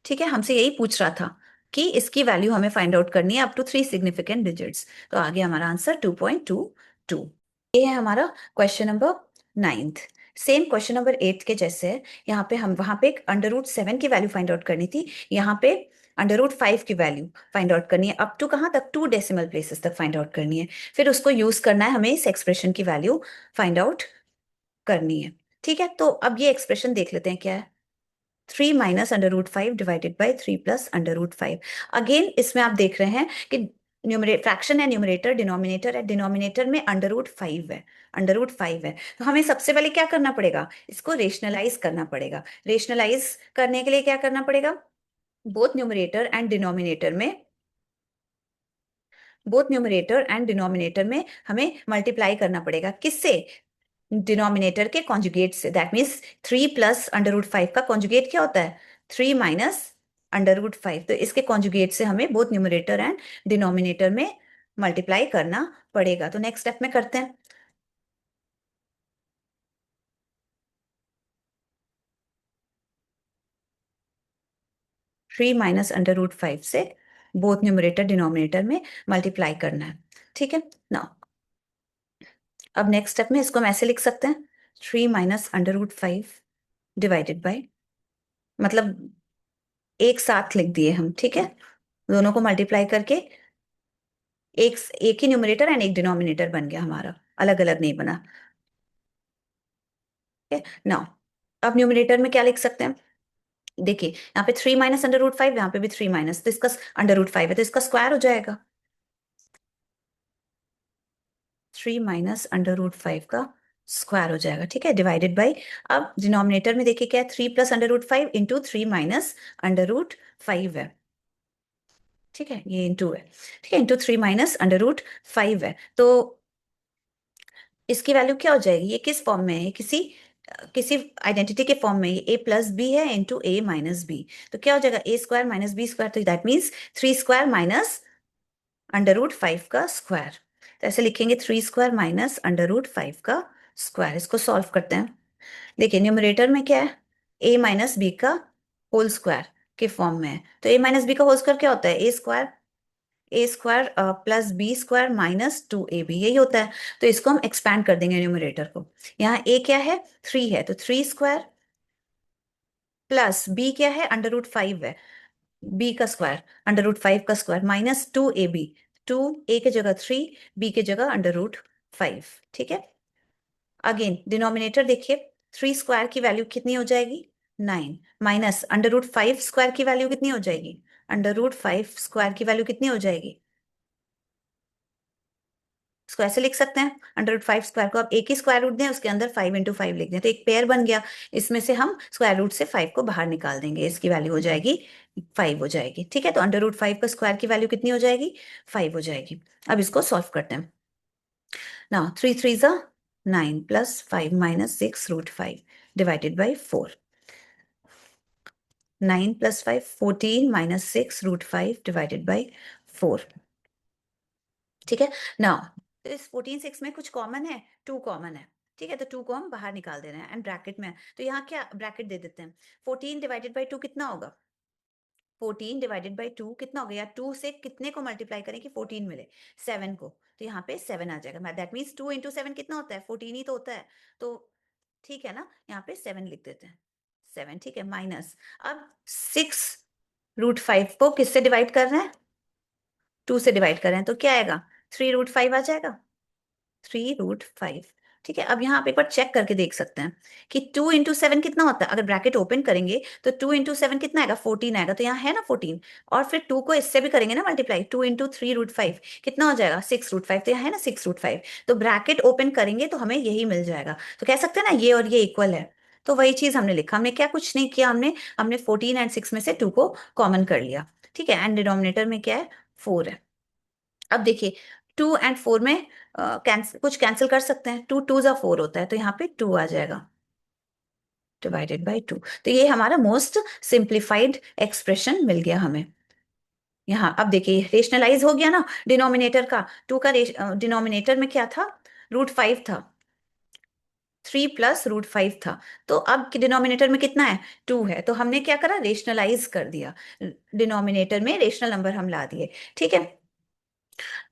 ठीक है, हमसे यही पूछ रहा था कि इसकी वैल्यू हमें फाइंड आउट करनी है अप टू 3 सिग्निफिकेंट डिजिट्स, तो आ गया हमारा आंसर 2.22। ये है हमारा question number 9th। Same question number 8 के जैसे है। यहाँ पे हम, वहां पे एक √7 की वैल्यू फाइंड आउट करनी थी, यहाँ पे √5 की वैल्यू फाइंड आउट करनी है, अप टू कहाँ तक? 2 डेसिमल प्लेसेस तक फाइंड आउट करनी है। फिर उसको यूज करना है हमें इस एक्सप्रेशन की वैल्यू फाइंड आउट करनी है। ठीक है, तो अब ये एक्सप्रेशन देख लेते हैं क्या है। 3 minus √5 divided by 3 plus √5। Again इसमें आप देख रहे हैं कि फ्रैक्शन है, न्यूमरेटर डिनोमिनेटर है, डिनोमिनेटर में √5 है, √5 है। तो हमें सबसे पहले क्या करना पड़ेगा? इसको रेशनलाइज करना पड़ेगा। रेशनलाइज करने के लिए क्या करना पड़ेगा? बोथ न्यूमरेटर एंड डिनोमिनेटर में बोथ न्यूमरेटर एंड डिनोमिनेटर में हमें मल्टीप्लाई करना पड़ेगा। किससे? डिनोमिनेटर के कॉन्जुगेट से। दैट मीन्स 3 प्लस √5 का कॉन्जुगेट क्या होता है? 3 माइनस √5। तो इसके कॉन्जुगेट से हमें बोथ न्यूमरेटर एंड डिनोमिनेटर में मल्टीप्लाई करना पड़ेगा। तो नेक्स्ट स्टेप में करते हैं। 3 माइनस √5 से बोथ न्यूमरेटर डिनोमिनेटर में मल्टीप्लाई करना है। ठीक है ना। अब नेक्स्ट स्टेप में इसको हम ऐसे लिख सकते हैं, 3 माइनस √5 डिवाइडेड बाई, मतलब एक साथ लिख दिए हम। ठीक है, दोनों को मल्टीप्लाई करके एक एक ही न्यूमरेटर एंड एक डिनोमिनेटर बन गया हमारा, अलग अलग नहीं बना। ठीक है ना। अब न्यूमरेटर में क्या लिख सकते हैं? देखिए, यहाँ पे 3 माइनस √5, यहाँ पे भी 3 माइनस, तो इसका √5 है तो इसका स्क्वायर हो जाएगा। 3 माइनस √5 का स्क्वायर हो जाएगा। ठीक है, डिवाइडेड बाई, अब डिनोमिनेटर में देखिए क्या है? 3 प्लस √5 इंटू 3 माइनस √5 है। ठीक है, ये इंटू है, ठीक है, इंटू 3 - √5 है, तो इसकी वैल्यू क्या हो जाएगी, ये किस फॉर्म में है, ये किसी किसी आइडेंटिटी के फॉर्म में, ए प्लस बी है इंटू A - B, तो क्या हो जाएगा, A² - B², तो दैट मीन्स 3² - √5 का स्क्वायर। तो ऐसे लिखेंगे 3² - √5 का स्क्वायर। इसको सॉल्व करते हैं। देखिए न्यूमरेटर में क्या है, A - B का होल स्क्वायर के फॉर्म में है, तो A - B का होल स्क्वायर क्या होता है, A² +B² -2AB, यही होता है। तो इसको हम एक्सपैंड कर देंगे न्यूमरेटर को। यहाँ A क्या है, 3 है, तो 3² प्लस B क्या है, √5 है, B का स्क्वायर, √5 का स्क्वायर -2AB, 2 A की जगह 3, B की जगह √5, ठीक है। अगेन डिनोमिनेटर देखिए, 3² की वैल्यू कितनी हो जाएगी, 9, माइनस √5² की वैल्यू कितनी हो जाएगी, √5² की वैल्यू कितनी हो जाएगी, इसको ऐसे लिख सकते हैं, √5² को आप एक ही स्क्वायर रूट दें, उसके अंदर 5 × 5 लिख दें, तो एक पेयर बन गया। इसमें से हम स्क्वायर रूट से 5 को बाहर निकाल देंगे, इसकी वैल्यू हो जाएगी 5 हो जाएगी, ठीक है। तो √5 का स्क्वायर की वैल्यू कितनी हो जाएगी, 5 हो जाएगी। अब इसको सॉल्व करते हैं ना, 3 3 ज़ा 9 +5 -6 √5 डिवाइडेड बाई 4, 9 + 5 14 -6 √5 डिवाइडेड बाई 4, ठीक है ना। तो इस 14 6 में कुछ कॉमन है, 2 कॉमन है, ठीक है, तो 2 को हम बाहर निकाल दे रहे हैं एंड ब्रैकेट में है। तो यहाँ क्या ब्रैकेट दे देते हैं, 14 डिवाइडेड बाई 2 कितना होगा, 14 डिवाइडेड बाई 2 कितना हो गया, या 2 से कितने को मल्टीप्लाई करें कि 14 मिले, 7 को, तो यहाँ पे 7 आ जाएगा, दैट मीन्स 2 × 7 कितना होता है, 14 ही तो होता है, तो ठीक है ना, यहाँ पे 7 लिख देते हैं, 7, ठीक है, माइनस, अब 6 √5 को किससे डिवाइड कर रहे हैं, 2 से डिवाइड कर रहे हैं, तो क्या आएगा, 3 √5 आ जाएगा, 3 √5, ठीक है। अब यहाँ आप एक बार चेक करके देख सकते हैं कि 2 × 7 कितना होता है, अगर ब्रैकेट ओपन करेंगे तो 2 × 7 कितना आएगा, 14 आएगा, तो यहाँ है ना 14, और फिर 2 को इससे भी करेंगे ना मल्टीप्लाई, 2 × 3 √5 कितना हो जाएगा, 6 √5, तो यहाँ है ना 6 √5, तो ब्रैकेट ओपन करेंगे तो हमें यही मिल जाएगा, तो कह सकते हैं ना ये और ये इक्वल है। तो वही चीज हमने लिखा, हमने क्या कुछ नहीं किया, हमने हमने 14 एंड 6 में से 2 को कॉमन कर लिया, ठीक है, एंड डिनोमिनेटर में क्या है, 4 है। अब देखिए 2 एंड 4 में कुछ कैंसिल कर सकते हैं, 2 2 ज़ा 4 होता है, तो यहाँ पे 2 आ जाएगा डिवाइडेड बाई 2, तो ये हमारा मोस्ट सिंप्लीफाइड एक्सप्रेशन मिल गया हमें। यहाँ अब देखिए रेशनलाइज हो गया ना डिनोमिनेटर का, 2 का डिनोमिनेटर में क्या था, √5 था, 3 + √5 था, तो अब डिनोमिनेटर में कितना है, 2 है, तो हमने क्या करा, रेशनलाइज कर दिया, डिनोमिनेटर में रेशनल नंबर हम ला दिए, ठीक है।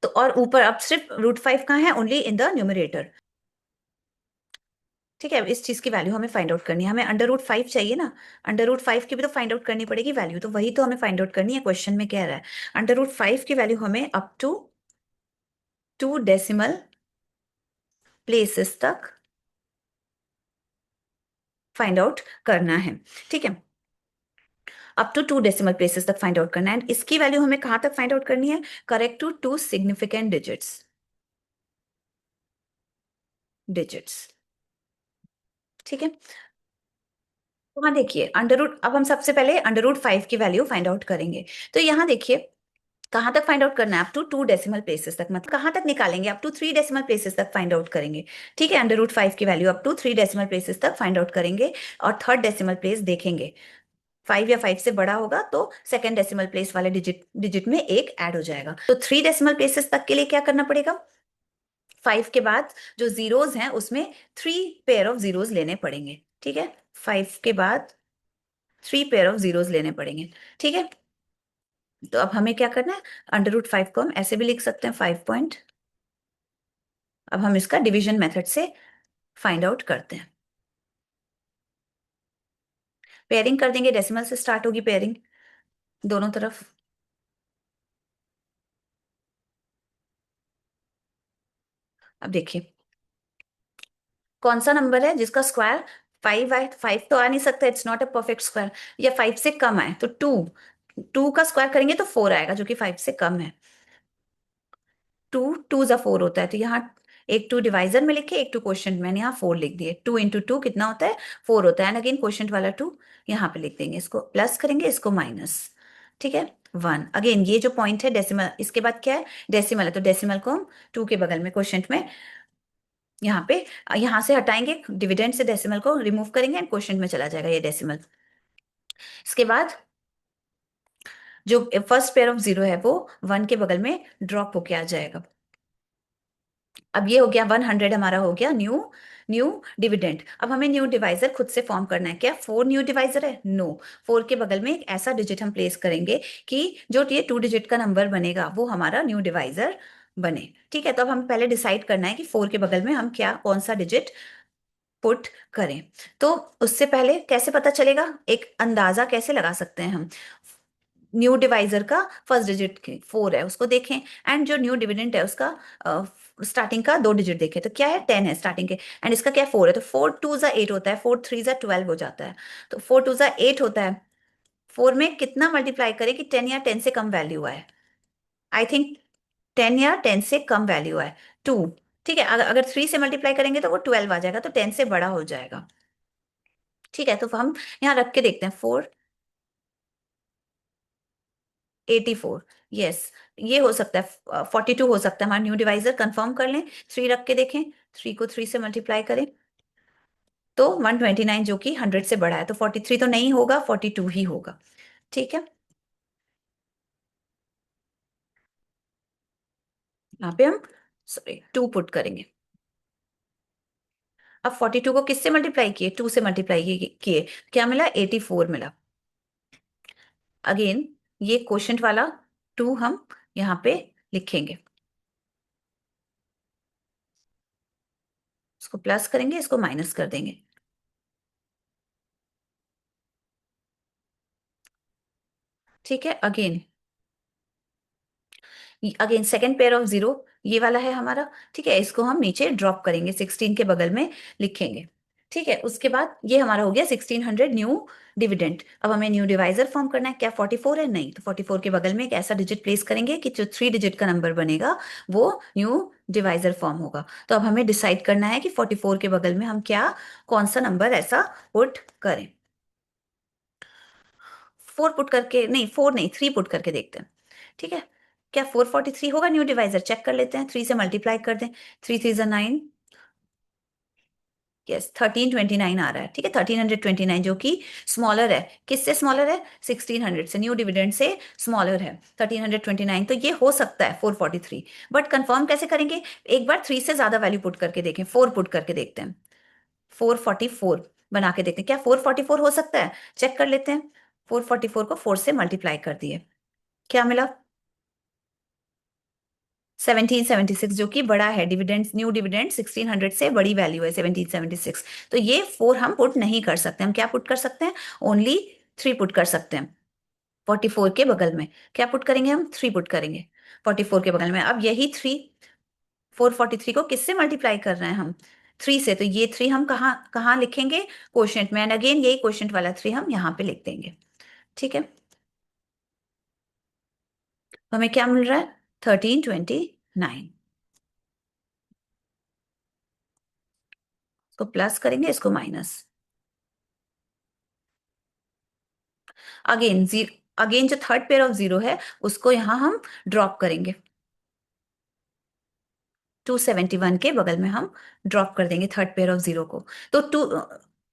तो और ऊपर अब सिर्फ √5 कहाँ है, ओनली इन द न्यूमरेटर, ठीक है। इस चीज की वैल्यू हमें फाइंड आउट करनी है, हमें √5 चाहिए ना, √5 की भी तो फाइंड आउट करनी पड़ेगी वैल्यू, तो वही तो हमें फाइंड आउट करनी है, क्वेश्चन में कह रहा है √5 की वैल्यू हमें अप टू 2 डेसिमल प्लेसेस तक फाइंड आउट करना है, ठीक है, अप टू 2 डेसिमल प्लेसेस तक फाइंड आउट करना है, एंड इसकी वैल्यू हमें कहाँ तक फाइंड आउट करनी है, करेक्ट टू 2 सिग्निफिकेंट डिजिट्स, ठीक है। तो हाँ देखिए अब हम सबसे पहले √5 की वैल्यू फाइंड आउट करेंगे, तो यहाँ देखिए कहाँ तक फाइंड आउट करना है, अप टू 2 डेसिमल प्लेसेस तक, मतलब कहाँ तक निकालेंगे, अप टू 3 डेसिमल प्लेसेस तक फाइंड आउट करेंगे, ठीक है। √5 की value up to 3 decimal places तक फाइंड आउट करेंगे, और थर्ड डेसिमल प्लेस देखेंगे, 5 या 5 से बड़ा होगा तो सेकेंड डेसिमल प्लेस वाले डिजिट में एक ऐड हो जाएगा, तो 3 डेसिमल प्लेसेस तक के लिए क्या करना पड़ेगा, 5 के बाद जो जीरोज हैं उसमें 3 पेयर ऑफ जीरोज लेने पड़ेंगे, ठीक है, 5 के बाद 3 पेयर ऑफ जीरोज लेने पड़ेंगे, ठीक है। तो अब हमें क्या करना है, √5 को हम ऐसे भी लिख सकते हैं 5 पॉइंट, अब हम इसका डिवीजन मेथड से फाइंड आउट करते हैं, पेयरिंग कर देंगे, डेसिमल से स्टार्ट होगी पेयरिंग दोनों तरफ, अब देखिए कौन सा नंबर है जिसका स्क्वायर 5 आए, 5 तो आ नहीं सकता, it's not a perfect square, या 5 से कम आए तो 2, 2 का स्क्वायर करेंगे तो 4 आएगा जो कि 5 से कम है, 2 2 ज़ा 4 होता है, तो यहाँ एक 2 डिवाइजर में लिखे, एक 2 क्वोशंट, मैंने यहाँ 4 लिख दिए, 2 × 2 कितना होता है, 4 होता है, एंड अगेन क्वोशंट वाला 2 यहाँ पे लिख देंगे, इसको प्लस करेंगे, इसको माइनस, ठीक है, 1। अगेन ये जो पॉइंट है डेसिमल, इसके बाद क्या है, डेसिमल है, तो डेसिमल को हम 2 के बगल में क्वोशंट में यहाँ पे, यहाँ से हटाएंगे डिविडेंड से, डेसिमल को रिमूव करेंगे एंड क्वोशंट में चला जाएगा ये डेसिमल। इसके बाद जो फर्स्ट पेयर ऑफ जीरो है वो 1 के बगल में ड्रॉप होके आ जाएगा। अब ये हो गया 100, हमारा हो गया न्यू न्यू डिविडेंड। अब हमें न्यू डिवाइजर खुद से फॉर्म करना है। क्या 4 न्यू डिवाइजर है? नो। 4 के बगल में एक ऐसा डिजिट हम प्लेस करेंगे कि जो ये 2 डिजिट का नंबर बनेगा वो हमारा न्यू डिवाइजर बने। ठीक है, तो अब हम पहले डिसाइड करना है कि 4 के बगल में हम क्या कौन सा डिजिट पुट करें। तो उससे पहले कैसे पता चलेगा, एक अंदाजा कैसे लगा सकते हैं हम। न्यू डिवाइजर का फर्स्ट डिजिट 4 है, उसको देखें, एंड जो न्यू डिविडेंड है उसका स्टार्टिंग का 2 डिजिट देखें, तो क्या है 10 है स्टार्टिंग के, एंड इसका क्या 4 है, तो 4 2 जा 8 होता है, 4 3 जा 12 हो जाता है, तो 4 2 जा 8 होता है। 4 में कितना मल्टीप्लाई करें कि 10 या 10 से कम वैल्यू आए? आई थिंक 10 या 10 से कम वैल्यू आए, 2। ठीक है, अगर 3 से मल्टीप्लाई करेंगे तो वो 12 आ जाएगा, तो 10 से बड़ा हो जाएगा। ठीक है, तो हम यहाँ रख के देखते हैं, 484, यस, ये हो सकता है, 42 हो सकता है हमारा न्यू डिवाइजर। कंफर्म कर लें, 3 रख के देखें, 3 को 3 से मल्टीप्लाई करें तो 129, जो कि 100 से बड़ा है, तो 43 तो नहीं होगा, 42 ही होगा। ठीक है, यहाँ पे हम सॉरी 2 पुट करेंगे। अब 42 को किससे मल्टीप्लाई किए, 2 से मल्टीप्लाई किए, क्या मिला, 84 मिला। अगेन ये क्वोशंट वाला 2 हम यहाँ पे लिखेंगे, इसको प्लस करेंगे, इसको माइनस कर देंगे। ठीक है, again again second pair of zero, ये वाला है हमारा। ठीक है, इसको हम नीचे ड्रॉप करेंगे, 16 के बगल में लिखेंगे। ठीक है, उसके बाद ये हमारा हो गया 1600 न्यू डिविडेंड। अब हमें न्यू डिवाइजर फॉर्म करना है। क्या 44 है? नहीं, तो 44 के बगल में एक ऐसा डिजिट प्लेस करेंगे कि जो 3 डिजिट का नंबर बनेगा वो न्यू डिवाइजर फॉर्म होगा। तो अब हमें डिसाइड करना है कि 44 के बगल में हम क्या कौन सा नंबर ऐसा पुट करें। 4 पुट करके, नहीं 4 नहीं, 3 पुट करके देखते हैं। ठीक है, क्या 443 होगा न्यू डिवाइजर? चेक कर लेते हैं, 3 से मल्टीप्लाई कर दें, 3 3 जा 9, यस 1329 आ रहा है। ठीक है, 1329 जो कि स्मॉलर है, किससे स्मॉलर है, 1600 से, न्यू डिविडेंड से स्मॉलर है 1329, तो ये हो सकता है 443। बट कंफर्म कैसे करेंगे, एक बार 3 से ज्यादा वैल्यू पुट करके देखें, 4 पुट करके देखते हैं, 444 बना के देखते हैं, क्या 444 हो सकता है, चेक कर लेते हैं। 444 को 4 से मल्टीप्लाई कर दिए, क्या मिला, 1776, जो कि बड़ा है, डिविडेंड न्यू डिविडेंड 1600 से बड़ी वैल्यू है 1776। तो ये 4 हम पुट नहीं कर सकते, हम क्या पुट कर सकते हैं, ओनली 3 पुट कर सकते हैं। 44 के बगल में क्या पुट करेंगे, हम 3 पुट करेंगे 44 के बगल में। अब यही 3, 443 को किससे मल्टीप्लाई कर रहे हैं हम, 3 से, तो ये 3 हम कहाँ कहाँ लिखेंगे, क्वोशंट में, एंड अगेन यही क्वोशंट वाला 3 हम यहाँ पे लिख देंगे। ठीक है, तो हमें क्या मिल रहा है, 1329, इसको प्लस करेंगे, इसको माइनस। अगेन अगेन जो थर्ड पेयर ऑफ जीरो है उसको यहां हम ड्रॉप करेंगे, 271 के बगल में हम ड्रॉप कर देंगे थर्ड पेयर ऑफ जीरो को। तो टू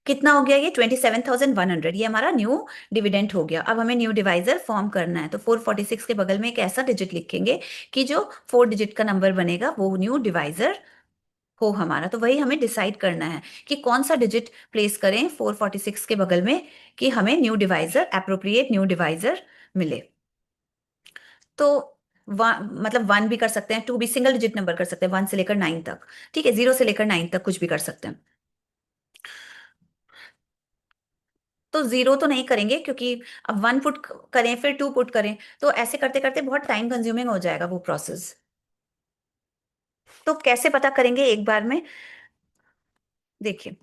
कितना हो गया, ये 27,100, ये हमारा न्यू डिविडेंट हो गया। अब हमें न्यू डिवाइजर फॉर्म करना है, तो 446 के बगल में एक ऐसा डिजिट लिखेंगे कि जो 4 डिजिट का नंबर बनेगा वो न्यू डिवाइजर हो हमारा। तो वही हमें डिसाइड करना है कि कौन सा डिजिट प्लेस करें 446 के बगल में कि हमें new divisor, appropriate new divisor मिले। तो मतलब 1 भी कर सकते हैं, 2 भी, सिंगल डिजिट नंबर कर सकते हैं 1 से लेकर 9 तक। ठीक है, 0 से लेकर 9 तक कुछ भी कर सकते हैं। तो 0 तो नहीं करेंगे, क्योंकि अब 1 पुट करें फिर 2 पुट करें, तो ऐसे करते करते बहुत टाइम कंज्यूमिंग हो जाएगा वो प्रोसेस। तो कैसे पता करेंगे एक बार में, देखिए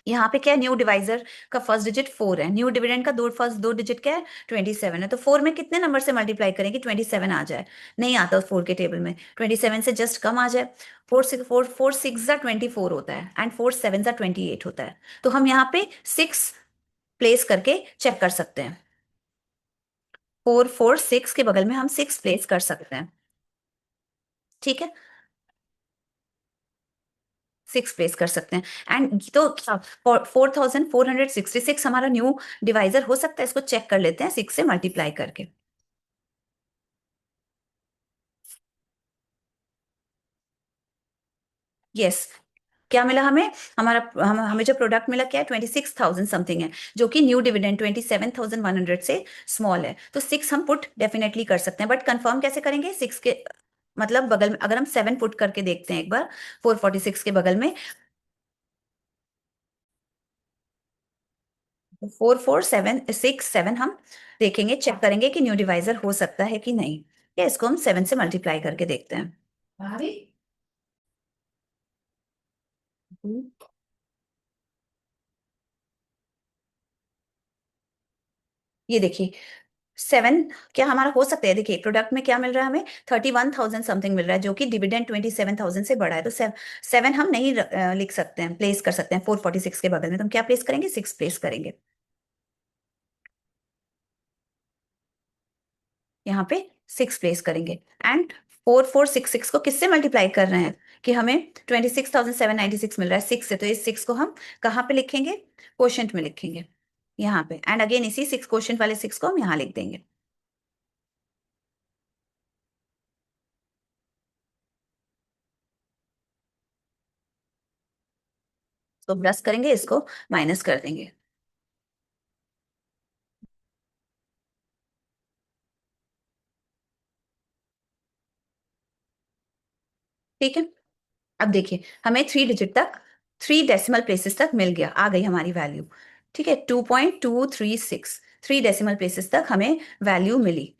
यहाँ पे क्या है, न्यू डिवाइजर का फर्स्ट डिजिट 4 है, न्यू डिविडेंड का फर्स्ट दो डिजिट क्या है, 27 है, तो 4 में कितने नंबर से मल्टीप्लाई करें कि 27 आ जाए, नहीं आता उस 4 के टेबल में, 27 से जस्ट कम आ जाए। 4 6 जा 24 होता है, एंड 4 7 जा 28 होता है, तो हम यहाँ पे 6 प्लेस करके चेक कर सकते हैं। 446 के बगल में हम 6 प्लेस कर सकते हैं। ठीक है, 6 प्लेस कर सकते हैं। एंड तो 4466 हमारा न्यू डिवाइजर हो सकता है, इसको चेक कर लेते हैं 6 से मल्टीप्लाई करके। यस, क्या मिला हमें? हमें जो प्रोडक्ट मिला क्या है, 26,000 समथिंग है, जो कि न्यू डिविडेंड 27,100 से स्मॉल है। तो 6 हम पुट डेफिनेटली कर सकते हैं, बट कंफर्म कैसे करेंगे? 6 के मतलब बगल में अगर हम 7 पुट करके देखते हैं एक बार 446 के बगल में, 4467 हम देखेंगे, चेक करेंगे कि न्यू डिवाइजर हो सकता है कि नहीं। या इसको हम 7 से मल्टीप्लाई करके देखते हैं। भाभी, ये देखिए 7 क्या हमारा हो सकता है? देखिए प्रोडक्ट में क्या मिल रहा है हमें, 31,000 समथिंग मिल रहा है, जो कि डिविडेंड 27,000 से बड़ा है। तो 7 हम नहीं लिख सकते हैं, प्लेस कर सकते हैं 446 के बगल में। तो हम क्या प्लेस करेंगे? 6 प्लेस करेंगे यहाँ पे, 6 प्लेस करेंगे। एंड 4466 को किससे मल्टीप्लाई कर रहे हैं कि हमें 26,796 मिल रहा है 6 से। तो इस 6 को हम कहाँ पे लिखेंगे? क्वोशंट में लिखेंगे यहाँ पे। एंड अगेन इसी 6 क्वोशंट वाले 6 को हम यहाँ लिख देंगे। तो प्लस करेंगे, इसको माइनस कर देंगे। ठीक है, अब देखिए हमें 3 डिजिट तक, 3 डेसिमल प्लेसेस तक मिल गया, आ गई हमारी वैल्यू। ठीक है, 2.236, 3 डेसिमल प्लेसेस तक हमें वैल्यू मिली।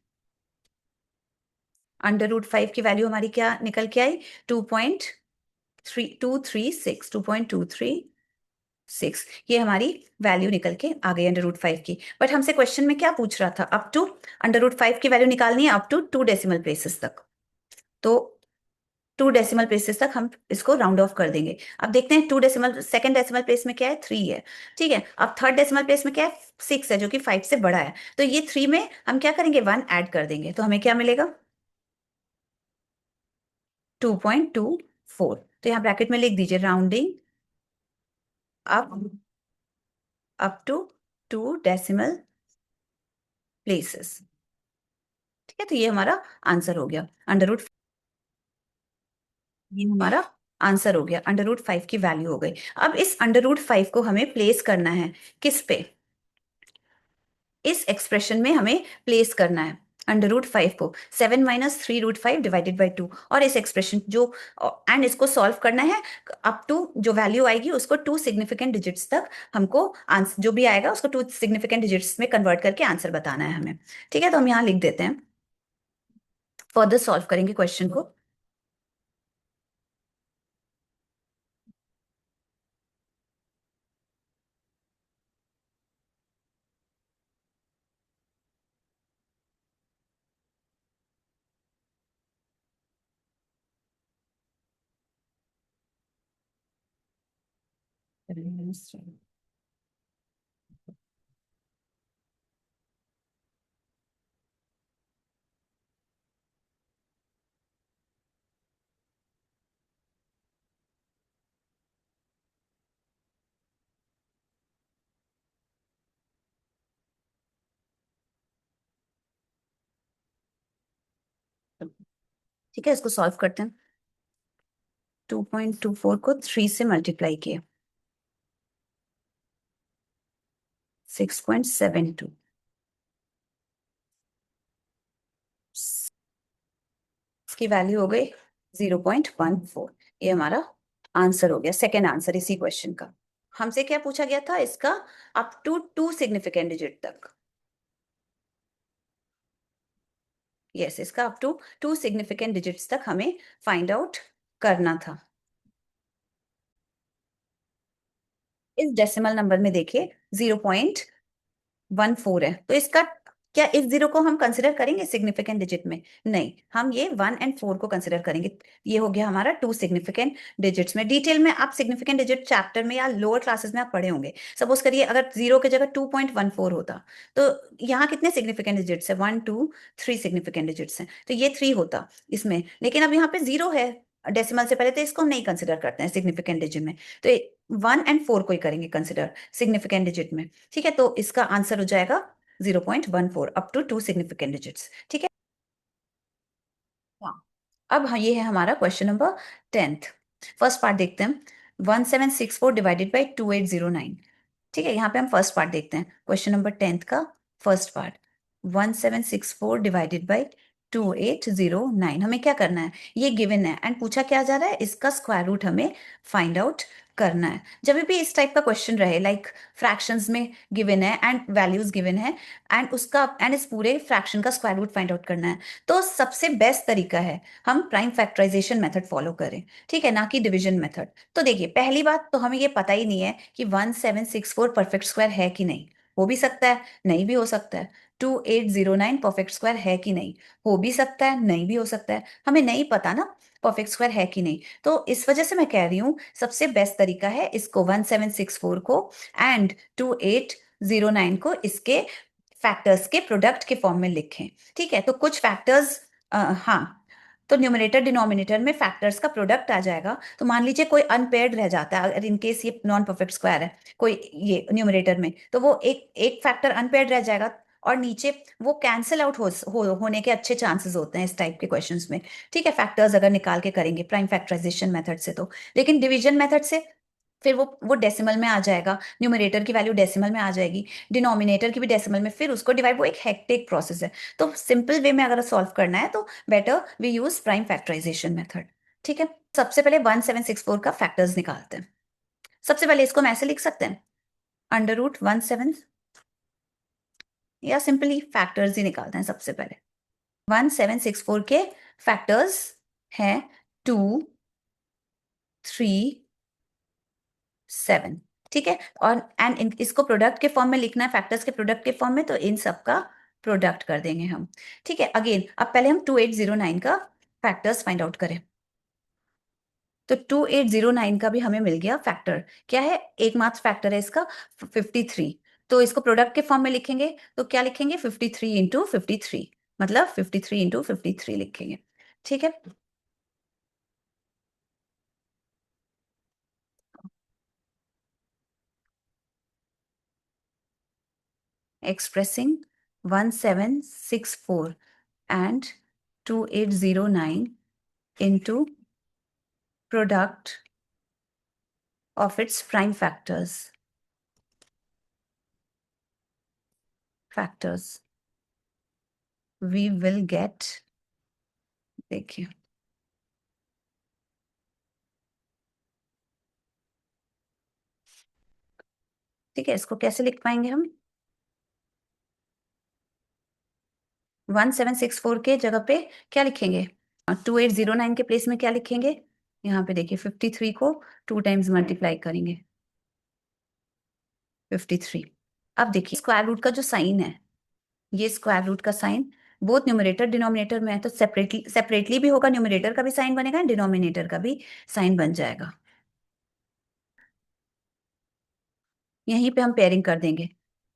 √5 की वैल्यू हमारी क्या निकल के आई? 2.236, ये हमारी वैल्यू निकल के आ गई √5 की। बट हमसे क्वेश्चन में क्या पूछ रहा था? अप टू, √5 की वैल्यू निकालनी है अप टू 2 डेसिमल प्लेसेस तक। तो 2 डेसिमल प्लेसेस तक हम इसको राउंड ऑफ कर देंगे। अब देखते हैं 2 डेसिमल, सेकंड डेसिमल प्लेस में क्या है? 3 है। ठीक है, अब थर्ड डेसिमल प्लेस में क्या है? 6 है, जो कि 5 से बड़ा है। तो ये 3 में हम क्या करेंगे? 1 ऐड कर देंगे, तो हमें क्या मिलेगा? 2.24। तो यहाँ ब्रैकेट में लिख दीजिए rounding up, to 2 decimal places. ठीक है, तो ये हमारा आंसर हो गया। ये हमारा आंसर हो गया, √5 की वैल्यू हो गई। अब इस √5 को हमें प्लेस करना है किस पे? इस एक्सप्रेशन में हमें प्लेस करना है √5 को, 7 - 3√5 ÷ 2। और इस एक्सप्रेशन जो, एंड इसको सॉल्व करना है अप टू, जो वैल्यू आएगी उसको 2 सिग्निफिकेंट डिजिट्स तक हमको आंसर, जो भी आएगा उसको 2 सिग्निफिकेंट डिजिट्स में कन्वर्ट करके आंसर बताना है हमें। ठीक है, तो हम यहाँ लिख देते हैं, फर्दर सॉल्व करेंगे क्वेश्चन को। ठीक है, इसको सॉल्व करते हैं। 2.24 को 3 से मल्टीप्लाई किए, 6.72, इसकी वैल्यू हो गई 0.14। ये हमारा आंसर हो गया, सेकेंड आंसर इसी क्वेश्चन का। हमसे क्या पूछा गया था? इसका अप टू 2 सिग्निफिकेंट डिजिट तक। यस, इसका अप टू 2 सिग्निफिकेंट डिजिट्स तक हमें फाइंड आउट करना था। इस डेसिमल नंबर में देखिए 0.14 है, तो इसका क्या इस जीरो को हम कंसिडर करेंगे सिग्निफिकेंट डिजिट में? नहीं, हम ये 1 और 4 को कंसिडर करेंगे। ये हो गया हमारा 2 सिग्निफिकेंट डिजिट्स में। डिटेल में आप सिग्निफिकेंट डिजिट चैप्टर में या लोअर क्लासेस में आप पढ़े होंगे। सपोज करिए अगर जीरो की जगह 2.14 होता, तो यहाँ कितने सिग्निफिकेंट डिजिट्स है? 1 2 3 सिग्निफिकेंट डिजिट्स हैं, तो ये 3 होता इसमें। लेकिन अब यहाँ पे जीरो है डेसिमल से पहले, तो इसको हम नहीं कंसिडर करते हैं सिग्निफिकेंट डिजिट में। तो 1 और 4 को ही करेंगे कंसिडर सिग्निफिकेंट डिजिट में। ठीक है, तो इसका आंसर हो जाएगा 0.14 अप टू 2 सिग्निफिकेंट डिजिट्स। ठीक है। हाँ, अब हाँ, ये है हमारा question number 10th। First part देखते हैं। 1764 डिवाइडेड बाई 2809। ठीक है, यहाँ पे हम फर्स्ट पार्ट देखते हैं क्वेश्चन नंबर 10th का। फर्स्ट पार्ट, 1764 डिवाइडेड बाई 2809, हमें क्या करना है? ये गिवन है एंड पूछा क्या जा रहा है, इसका स्क्वायर रूट हमें फाइंड आउट करना है। जब भी इस टाइप का क्वेश्चन रहे, लाइक फ्रैक्शंस में गिवन है एंड वैल्यूज गिवन है एंड इस पूरे फ्रैक्शन का स्क्वायर रूट फाइंड आउट करना है, तो सबसे बेस्ट तरीका है हम प्राइम फैक्टराइजेशन मेथड फॉलो करें। ठीक है, ना कि डिवीजन मेथड। तो देखिए, पहली बात तो हमें ये पता ही नहीं है कि 1764 परफेक्ट स्क्वायर है कि नहीं। हो भी सकता है, नहीं भी हो सकता है। 2809 परफेक्ट स्क्वायर है कि नहीं, हो भी सकता है, नहीं भी हो सकता है। हमें नहीं पता ना परफेक्ट स्क्वायर है कि नहीं। तो इस वजह से मैं कह रही हूँ सबसे बेस्ट तरीका है इसको 1764 को एंड 2809 को इसके फैक्टर्स के प्रोडक्ट के फॉर्म में लिखें। ठीक है, तो कुछ फैक्टर्स, हाँ, तो न्यूमरेटर डिनोमिनेटर में फैक्टर्स का प्रोडक्ट आ जाएगा। तो मान लीजिए कोई अनपेयर्ड रह जाता है, अगर इनकेस ये नॉन परफेक्ट स्क्वायर है कोई, ये न्यूमरेटर में, तो वो एक एक फैक्टर अनपेयर्ड रह जाएगा और नीचे वो कैंसिल आउट होने के अच्छे चांसेस होते हैं इस टाइप के क्वेश्चंस में। ठीक है, फैक्टर्स अगर निकाल के करेंगे प्राइम फैक्टराइजेशन मेथड से तो। लेकिन डिवीजन मेथड से फिर वो डेसिमल में आ जाएगा, न्यूमरेटर की वैल्यू डेसिमल में आ जाएगी, डिनोमिनेटर की भी डेसिमल में, फिर उसको डिवाइड, वो एक हेक्टिक प्रोसेस है। तो सिंपल वे में अगर सॉल्व करना है तो better we use prime factorization method. ठीक है, सबसे पहले 1764 का फैक्टर्स निकालते हैं। सबसे पहले इसको हम ऐसे लिख सकते हैं, √17, या सिंपली फैक्टर्स ही निकालते हैं सबसे पहले। 1764 के फैक्टर्स हैं 2 3 7। ठीक है, और इसको प्रोडक्ट के फॉर्म में लिखना है, फैक्टर्स के प्रोडक्ट के फॉर्म में, तो इन सब का प्रोडक्ट कर देंगे हम। ठीक है, अगेन अब पहले हम 2809 का फैक्टर्स फाइंड आउट करें। तो 2809 का भी हमें मिल गया फैक्टर। क्या है? एकमात्र फैक्टर है इसका 53। तो इसको प्रोडक्ट के फॉर्म में लिखेंगे तो क्या लिखेंगे? 53 × 53, मतलब 53 × 53 लिखेंगे। ठीक है, expressing 1764 and 2809 into product of its prime factors we will get, देखिए, ठीक है, इसको कैसे लिख पाएंगे हम? 1764 के जगह पे क्या लिखेंगे? 2809 के प्लेस में क्या लिखेंगे? यहाँ पे देखिए, 53 को 2 टाइम्स मल्टीप्लाई करेंगे, 53। अब देखिए स्क्वायर रूट का जो साइन है, ये स्क्वायर रूट का साइन बोथ न्यूमरेटर डिनोमिनेटर में है, तो सेपरेटली सेपरेटली भी होगा, न्यूमरेटर का भी साइन बनेगा, डिनोमिनेटर का भी साइन बन जाएगा। यहीं पे हम पेयरिंग कर देंगे।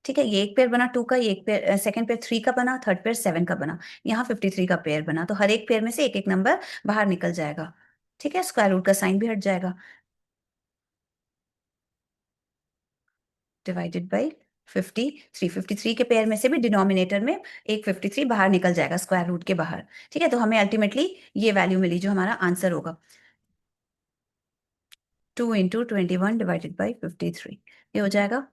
ठीक है, ये एक पेयर बना 2 का, ये एक पेयर, सेकंड पेयर 3 का बना, थर्ड पेयर 7 का बना, यहाँ 53 का पेयर बना, तो हर एक पेयर में से एक एक नंबर बाहर निकल जाएगा। ठीक है, स्क्वायर रूट का साइन भी हट जाएगा। डिवाइडेड बाई 53 के पेयर में से भी डिनोमिनेटर में एक 53 बाहर निकल जाएगा स्क्वायर रूट के बाहर। ठीक है, तो हमें अल्टीमेटली ये वैल्यू मिली जो हमारा आंसर होगा, 2 × 21 डिवाइडेड बाई 53, ये हो जाएगा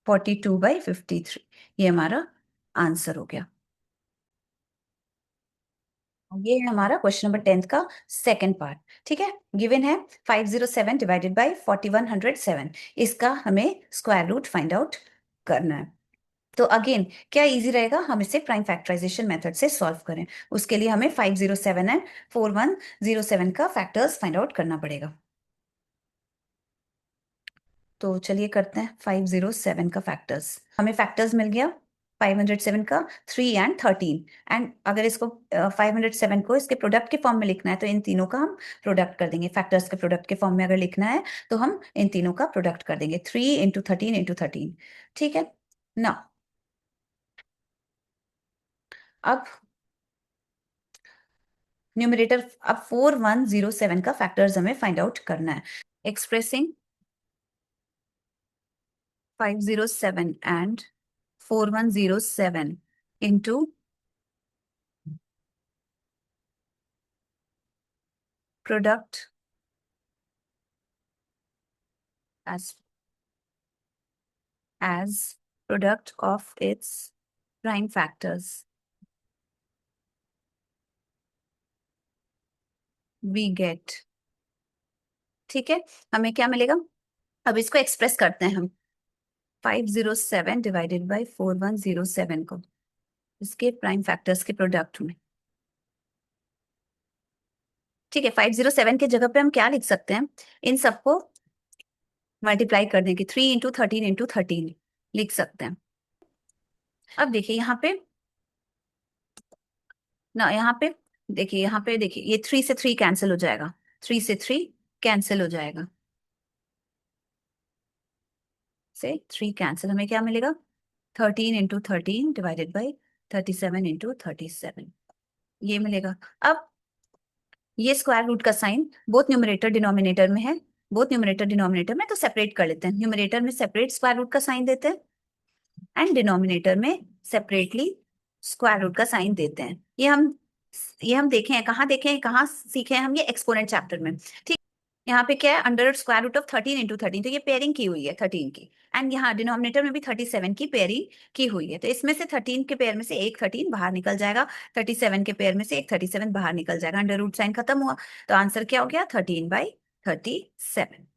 42/53। ये हमारा आंसर हो गया। ये है हमारा क्वेश्चन नंबर 10th का सेकंड पार्ट। ठीक है, गिवन है 507 डिवाइडेड बाई 4107, इसका हमें स्क्वायर रूट फाइंड आउट करना है। तो अगेन क्या इजी रहेगा, हम इसे प्राइम फैक्टराइजेशन मेथड से सॉल्व करें। उसके लिए हमें 507 एंड 4107 का फैक्टर्स फाइंड आउट करना पड़ेगा। तो चलिए करते हैं 507 का फैक्टर्स। हमें फैक्टर्स मिल गया 507 का 3 एंड 13, एंड अगर इसको 507 को इसके प्रोडक्ट के फॉर्म में लिखना है तो इन तीनों का हम प्रोडक्ट कर देंगे। फैक्टर्स के प्रोडक्ट के फॉर्म में अगर लिखना है तो हम इन तीनों का प्रोडक्ट कर देंगे, 3 इंटू 13 इंटू 13। ठीक है ना। अब न्यूमरेटर, अब 4107 का फैक्टर्स हमें फाइंड आउट करना है। Expressing 507 and 4107 into product as product of its prime factors, we get। ठीक है, हमें क्या मिलेगा? अब इसको एक्सप्रेस करते हैं हम, 507 डिवाइडेड बाई 4107 को इसके प्राइम फैक्टर्स के प्रोडक्ट में। ठीक है, 507 के जगह पे हम क्या लिख सकते हैं, इन सबको मल्टीप्लाई कर देंगे, 3 इंटू 13 इंटू 13 लिख सकते हैं। अब देखिए यहाँ पे ना, यहाँ पे देखिए, यहाँ पे देखिए, ये 3 से 3 कैंसिल हो जाएगा, 3 से 3 कैंसिल हो जाएगा, से 3 कैंसिल, हमें क्या मिलेगा? 13 इंटू 13 डिवाइडेड बाई 37 इंटू 37, ये मिलेगा। अब ये स्क्वायर रूट का साइन बोथ न्यूमरेटर डिनोमिनेटर में है, बोथ न्यूमरेटर डिनोमिनेटर में, तो सेपरेट कर लेते हैं। न्यूमरेटर में सेपरेट स्क्वायर रूट का साइन देते हैं एंड डिनोमिनेटर में सेपरेटली स्क्वायर रूट का साइन देते हैं। ये हम देखे हैं, कहाँ देखे हैं, कहाँ सीखे हैं हम? ये एक्सपोनेंट चैप्टर में। ठीक, यहाँ पे क्या है, under square root of 13 into 13, तो ये पेयरिंग की हुई है 13 की, एंड यहाँ डिनोमिनेटर में भी 37 की पेयरिंग की हुई है, तो इसमें से 13 के पेयर में से एक 13 बाहर निकल जाएगा, 37 के पेयर में से एक 37 बाहर निकल जाएगा, अंडर रूट साइन खत्म हुआ, तो आंसर क्या हो गया? 13/37।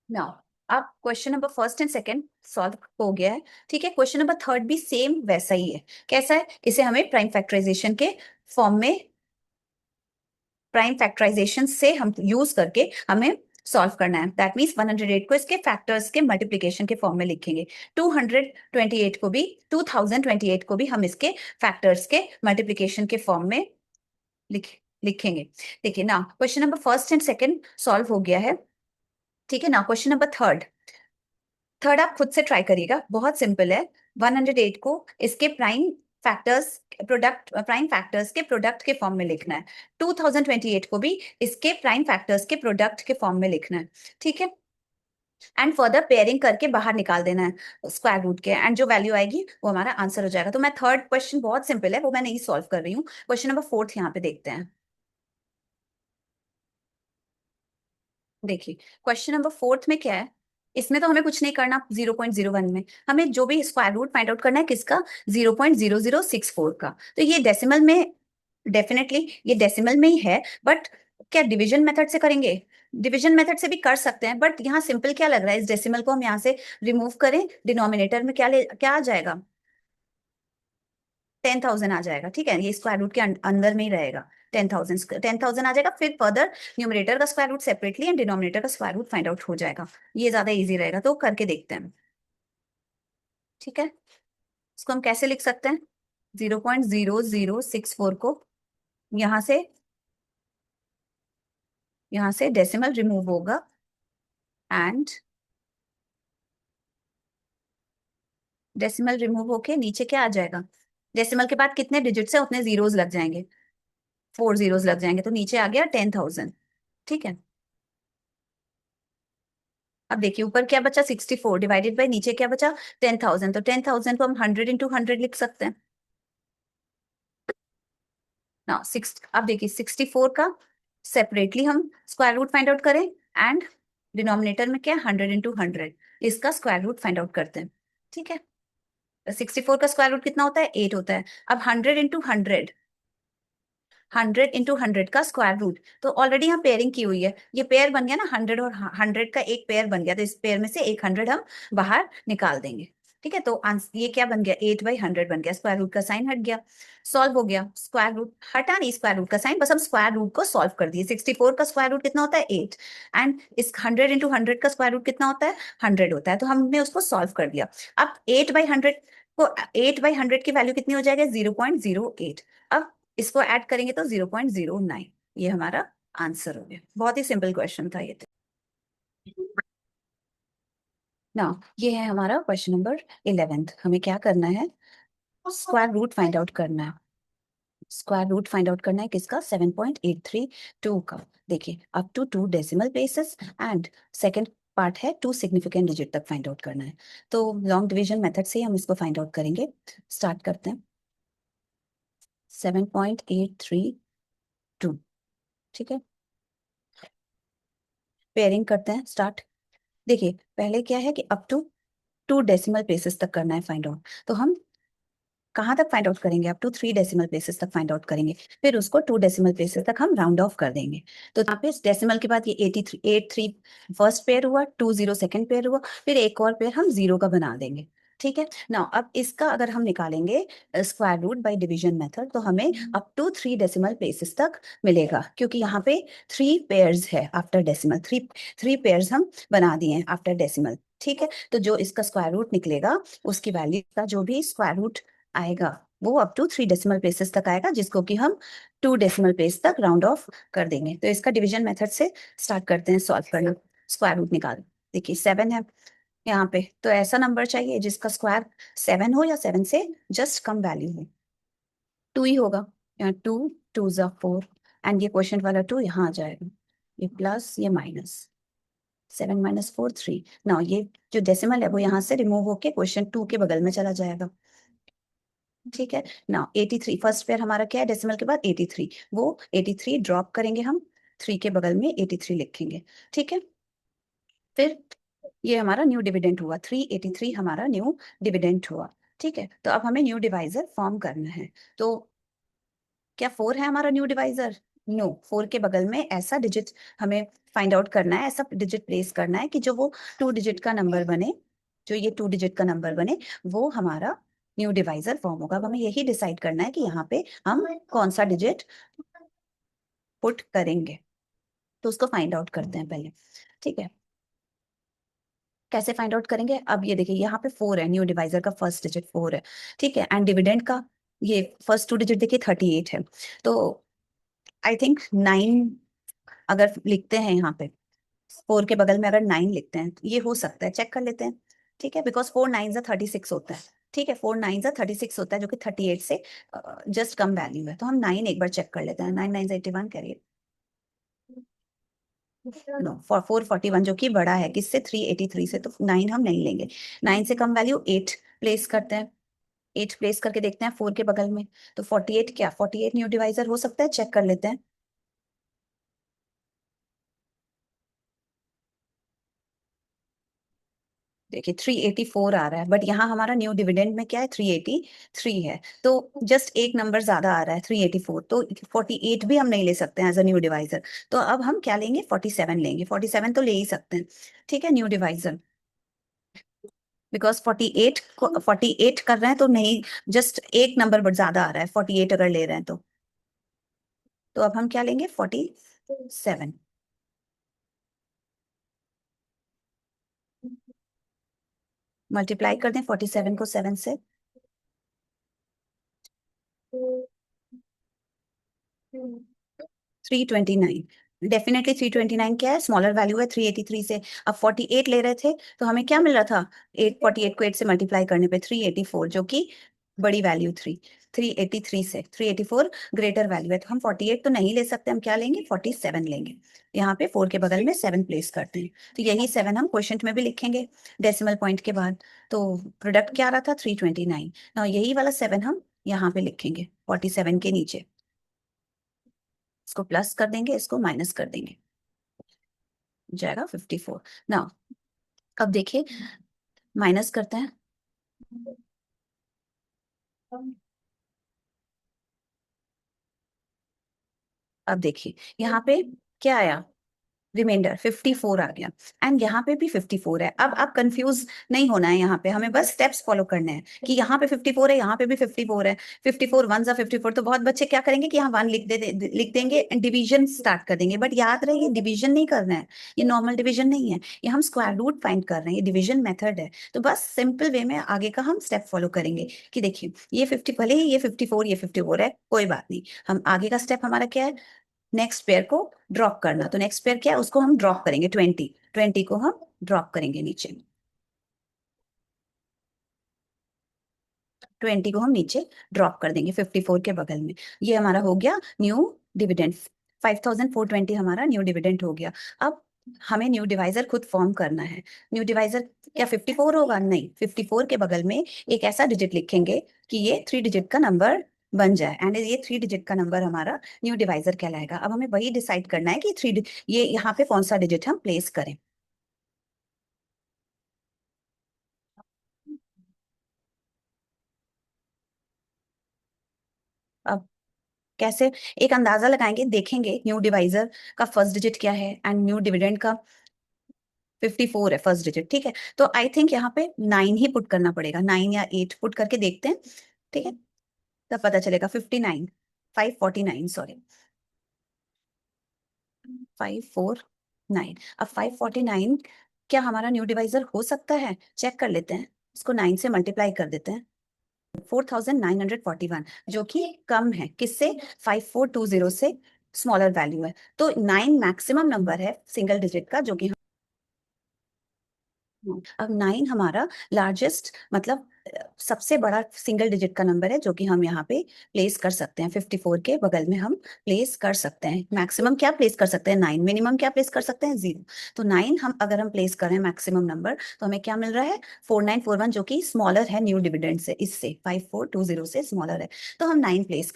नाउ अब question number first and second solve हो गया है। ठीक है, क्वेश्चन नंबर थर्ड भी सेम वैसा ही है। कैसा है? इसे हमें प्राइम फैक्टराइजेशन के फॉर्म में, प्राइम फैक्टराइजेशन से हम यूज करके हमें सॉल्व करना है। दैट मीन्स 108 को इसके फैक्टर्स के मल्टीप्लिकेशन के फॉर्म में लिखेंगे, 228 को भी, 2028 को भी हम इसके फैक्टर्स के मल्टीप्लिकेशन के फॉर्म में लिखेंगे। देखिए ना, question number first and second solve हो गया है। ठीक है ना, क्वेश्चन नंबर थर्ड, थर्ड आप खुद से ट्राई करिएगा, बहुत सिंपल है। 108 को इसके प्राइम फैक्टर्स के प्रोडक्ट के फॉर्म में लिखना है, 2028 को भी इसके प्राइम फैक्टर्स के प्रोडक्ट के फॉर्म में लिखना है। ठीक है, एंड फर्दर पेयरिंग करके बाहर निकाल देना है स्क्वायर रूट के, एंड जो वैल्यू आएगी वो हमारा आंसर हो जाएगा। तो मैं थर्ड क्वेश्चन बहुत सिंपल है, वो मैं नहीं सॉल्व कर रही हूँ। क्वेश्चन नंबर फोर्थ यहाँ पे देखते हैं। देखिए, क्वेश्चन नंबर फोर्थ में क्या है, इसमें तो हमें कुछ नहीं करना, 0.01 में हमें जो भी स्क्वायर रूट फाइंड आउट करना है, किसका? 0.0064 का। तो ये डेसिमल में, डेफिनेटली ये डेसिमल में ही है, बट क्या डिवीजन मेथड से करेंगे? डिवीजन मेथड से भी कर सकते हैं, बट यहाँ सिंपल क्या लग रहा है, इस डेसिमल को हम यहाँ से रिमूव करें, डिनोमिनेटर में क्या आ जाएगा? 10,000 आ जाएगा। ठीक है, ये स्क्वायर रूट के अंदर में ही रहेगा, 10,000 आ जाएगा। फिर फर्दर न्यूमरेटर का square root separately and denominator का स्क्वायर रूट फाइंड आउट हो जाएगा, ये ज्यादा इजी रहेगा, तो करके देखते हैं। ठीक है, इसको हम कैसे लिख सकते हैं? 0.0064 को यहाँ से, डेसिमल रिमूव होगा, एंड डेसिमल रिमूव होके नीचे क्या आ जाएगा? डेसिमल के बाद कितने डिजिट्स है उतने जीरोस लग जाएंगे, 4 जीरोस लग जाएंगे, तो नीचे आ गया 10,000। ठीक है, अब देखिए ऊपर क्या बचा? 64 डिवाइडेड बाई नीचे क्या बचा? 10,000, तो 10,000 को हम 100 इंटू 100 लिख सकते हैं ना। अब देखिए 64 का सेपरेटली हम स्क्वायर रूट फाइंड आउट करें, एंड डिनोमिनेटर में क्या? 100 इंटू 100, इसका स्क्वायर रूट फाइंड आउट करते हैं। ठीक है, 64 का स्क्वायर रूट कितना होता है? 8 होता है। अब 100 का स्क्वायर रूट, तो ऑलरेडी यहाँ पेयरिंग की हुई है, ये पेयर बन गया ना, 100 और 100 का एक पेयर बन गया, तो इस पेयर में से एक 100 हम बाहर निकाल देंगे। ठीक है, तो ये क्या बन गया, 8/100 बन गया, स्क्वायर रूट का साइन हट गया, सॉल्व हो गया। स्क्वायर रूट हटा नहीं, स्क्वायर रूट का साइन, बस हम स्क्वायर रूट को सॉल्व कर दिए। 64 का स्क्वायर रूट कितना होता है, 8, एंड इस 100 × 100 का स्क्वायर रूट कितना होता है, 100 होता है, तो हमने उसको सॉल्व कर दिया। अब 8/100 को, 8/100 की वैल्यू कितनी हो जाएगा, 0.08। अब इसको ऐड करेंगे तो 0.09, ये हमारा आंसर हो गया। बहुत ही सिंपल क्वेश्चन था ये तो। ना, ये है हमारा क्वेश्चन नंबर 11। हमें क्या करना है, स्क्वायर रूट फाइंड आउट करना है। स्क्वायर रूट फाइंड आउट करना है किसका, 7.832 का। देखिए, up to 2 decimal places, and second part है 2 सिग्निफिकेंट डिजिट तक फाइंड आउट करना है। तो लॉन्ग डिवीजन मेथड से ही हम इसको फाइंड आउट करेंगे। स्टार्ट करते हैं, 7.832, ठीक है। पेयरिंग करते हैं, स्टार्ट। देखिए, पहले क्या है कि अप टू 2 डेसिमल प्लेसेस तक करना है फाइंड आउट, तो हम कहाँ तक फाइंड आउट करेंगे, अप टू 3 डेसिमल प्लेसेस तक फाइंड आउट करेंगे, फिर उसको 2 डेसिमल प्लेसेस तक हम राउंड ऑफ कर देंगे। तो यहाँ पे डेसिमल के बाद ये 83, 83 फर्स्ट पेयर हुआ, 20 सेकंड पेयर हुआ, फिर एक और पेयर हम 0 का बना देंगे। ठीक है ना, अब इसका अगर हम निकालेंगे square root by division method, तो हमें अप टू 3 डेसिमल प्लेसेस तक मिलेगा, क्योंकि यहाँ पे 3 पेयर्स है आफ्टर डेसिमल, थ्री पेयर्स हम बना दिए हैं आफ्टर डेसिमल। ठीक है, तो जो इसका स्क्वायर रूट निकलेगा, उसकी वैल्यू का जो भी स्क्वायर रूट आएगा, वो अप टू 3 डेसिमल प्लेसेस तक आएगा, जिसको कि हम 2 डेसिमल प्लेस तक राउंड ऑफ कर देंगे। तो इसका डिवीजन मेथड से स्टार्ट करते हैं सॉल्व करना। स्क्वायर रूट निकाल, देखिए 7 है यहाँ पे, तो ऐसा नंबर चाहिए जिसका स्क्वायर 7 हो या 7 से जस्ट कम वैल्यू हो। 2 ही होगा, यहाँ 2, 2 × 4, एंड ये क्वेश्चन वाला 2 यहाँ आ जाएगा, ये प्लस ये माइनस, 7 - 4 3 ना, ये जो डेसिमल है वो यहाँ से रिमूव होके क्वेश्चन 2 के बगल में चला जाएगा। ठीक है ना, 83 फर्स्ट पेयर हमारा क्या है, डेसिमल के बाद 83, वो 83 ड्रॉप करेंगे हम, 3 के बगल में 83 लिखेंगे। ठीक है, फिर ये हमारा न्यू डिविडेंड हुआ, 383 हमारा न्यू डिविडेंड हुआ। ठीक है, तो अब हमें न्यू डिवाइजर फॉर्म करना है। तो क्या 4 है हमारा न्यू डिवाइजर, नो, 4 के बगल में ऐसा डिजिट हमें फाइंड आउट करना है, ऐसा डिजिट प्लेस करना है कि जो वो 2 डिजिट का नंबर बने, जो ये 2 डिजिट का नंबर बने, वो हमारा न्यू डिवाइजर फॉर्म होगा। अब हमें यही डिसाइड करना है कि यहाँ पे हम कौन सा डिजिट पुट करेंगे, तो उसको फाइंड आउट करते हैं पहले। ठीक है, कैसे फाइंड आउट करेंगे, अब ये देखिए यहाँ पे 4 है, न्यू डिवाइजर का फर्स्ट डिजिट 4 है। ठीक है, एंड डिविडेंड का ये फर्स्ट 2 डिजिट देखिए 38 है, तो आई थिंक 9 अगर लिखते हैं यहाँ पे, 4 के बगल में अगर 9 लिखते हैं, तो ये हो सकता है, चेक कर लेते हैं। ठीक है, बिकॉज 4 9 36 होता है। ठीक है, 4 9 36 होता है, जो कि 38 से जस्ट कम वैल्यू है, तो हम 9 एक बार चेक कर लेते हैं। 9 9 81 करिए, नो, 441 जो कि बड़ा है किससे, 383 से, तो 9 हम नहीं लेंगे। 9 से कम वैल्यू 8 प्लेस करते हैं, 8 प्लेस करके देखते हैं 4 के बगल में, तो 48, क्या 48 न्यू डिवाइजर हो सकता है, चेक कर लेते हैं। देखिए 384 आ रहा है, बट यहाँ हमारा न्यू डिविडेंड में क्या है, 383 है, तो जस्ट एक नंबर ज्यादा आ रहा है, 384, तो 48 भी हम नहीं ले सकते हैं एज अ न्यू डिवाइजर। तो अब हम क्या लेंगे, 47 लेंगे, 47 तो ले ही सकते हैं। ठीक है, न्यू डिवाइजर, बिकॉज 48 को 48 कर रहे हैं तो नहीं, जस्ट एक नंबर बट ज्यादा आ रहा है, 48 अगर ले रहे हैं तो अब हम क्या लेंगे, 47। मल्टीप्लाई कर दें 47 को 7 से, 329, डेफिनेटली 329 क्या है, स्मॉलर वैल्यू है 383 से। अब 48 ले रहे थे, तो हमें क्या मिल रहा था, 48 को 8 से मल्टीप्लाई करने पे 384, जो कि बड़ी वैल्यू 383 से 384 ग्रेटर वैल्यू है, तो हम 48 तो नहीं ले सकते, हम क्या लेंगे, 47 लेंगे। यहाँ पे 4 के बगल में 7 प्लेस करते हैं, तो यही 7 हम क्वेश्चन में भी लिखेंगे डेसिमल पॉइंट के बाद। तो प्रोडक्ट क्या आ रहा था, 329, ना यही वाला 7 हम यहाँ पे लिखेंगे 47 के नीचे, इसको प्लस कर देंगे, इसको माइनस कर देंगे, हो जाएगा 54 ना। अब देखिए, माइनस करते हैं, अब देखिए यहाँ पे क्या आया, रिमाइंडर 54 आ गया, एंड यहाँ पे भी 54 है। अब आप कंफ्यूज नहीं होना है, यहाँ पे हमें बस स्टेप्स फॉलो करने हैं कि यहाँ पे 54 है, यहाँ पे भी 54 है। 54 वन जा 54, तो बहुत बच्चे क्या करेंगे कि यहाँ वन लिख देंगे, डिवीजन स्टार्ट कर देंगे, बट याद रहे ये डिवीजन नहीं करना है, ये नॉर्मल डिवीजन नहीं है, ये हम स्क्वायर रूट फाइंड कर रहे हैं, ये डिवीजन मेथड है। तो बस सिंपल वे में आगे का हम स्टेप फॉलो करेंगे कि देखिए ये 50, भले ही ये 54 ये 54 है, कोई बात नहीं, हम आगे का स्टेप हमारा क्या है, नेक्स्ट पेयर को ड्रॉप करना। तो नेक्स्ट पेयर क्या है, उसको हम ड्रॉप करेंगे, 20 को हम ड्रॉप करेंगे नीचे, 20 को हम नीचे ड्रॉप कर देंगे 54 के बगल में। ये हमारा हो गया न्यू डिविडेंड, 5420 हमारा न्यू डिविडेंड हो गया। अब हमें न्यू डिवाइजर खुद फॉर्म करना है। न्यू डिवाइजर क्या 54 होगा? नहीं, 54 के बगल में एक ऐसा डिजिट लिखेंगे कि ये 3 डिजिट का नंबर बन जाए, एंड ये 3 डिजिट का नंबर हमारा न्यू डिवाइजर कहलाएगा। अब हमें वही डिसाइड करना है कि ये यहाँ पे कौन सा डिजिट हम प्लेस करें। अब कैसे, एक अंदाजा लगाएंगे, देखेंगे न्यू डिवाइजर का फर्स्ट डिजिट क्या है, एंड न्यू डिविडेंड का 54 है फर्स्ट डिजिट, ठीक है। तो आई थिंक यहाँ पे 9 ही पुट करना पड़ेगा, 9 या 8 पुट करके देखते हैं, ठीक है, तब पता चलेगा। 59, 549, सॉरी, 549। अब 549 क्या हमारा न्यू डिवाइजर हो सकता है? चेक कर लेते हैं, इसको 9 से मल्टीप्लाई कर देते हैं, 4941, जो कि कम है किससे? 5420 से स्मॉलर वैल्यू है। तो 9 मैक्सिमम नंबर है सिंगल डिजिट का, जो कि अब 9 हमारा लार्जेस्ट, मतलब सबसे बड़ा सिंगल डिजिट का नंबर है, जो कि हम यहाँ पे प्लेस कर सकते हैं, 54 के बगल में हम प्लेस कर सकते हैं। मैक्सिमम क्या प्लेस कर सकते हैं? 9। मिनिमम क्या प्लेस कर सकते हैं? 0। तो 9 हम अगर हम प्लेस करें मैक्सिमम नंबर, तो हमें क्या मिल रहा है? 4941, जो कि स्मॉलर है न्यू डिविडेंड से, इससे 5420 से स्मॉलर है। तो हम 9 प्लेस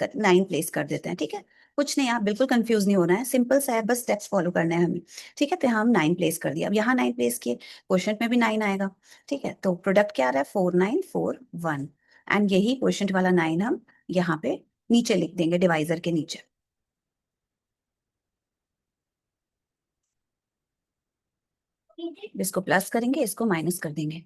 कर देते हैं, ठीक है। कुछ नहीं, आप बिल्कुल कंफ्यूज नहीं होना है, सिंपल सा है, बस स्टेप्स फॉलो करने हैं हमें, ठीक है। तो हम 9 प्लेस कर दिया, अब यहाँ 9 प्लेस किए, क्वेश्चन में भी 9 आएगा, ठीक है। तो प्रोडक्ट क्या आ रहा है? 4941, एंड यही क्वेश्चन वाला 9 हम यहाँ पे नीचे लिख देंगे डिवाइजर के नीचे। इसको प्लस करेंगे, इसको माइनस कर देंगे।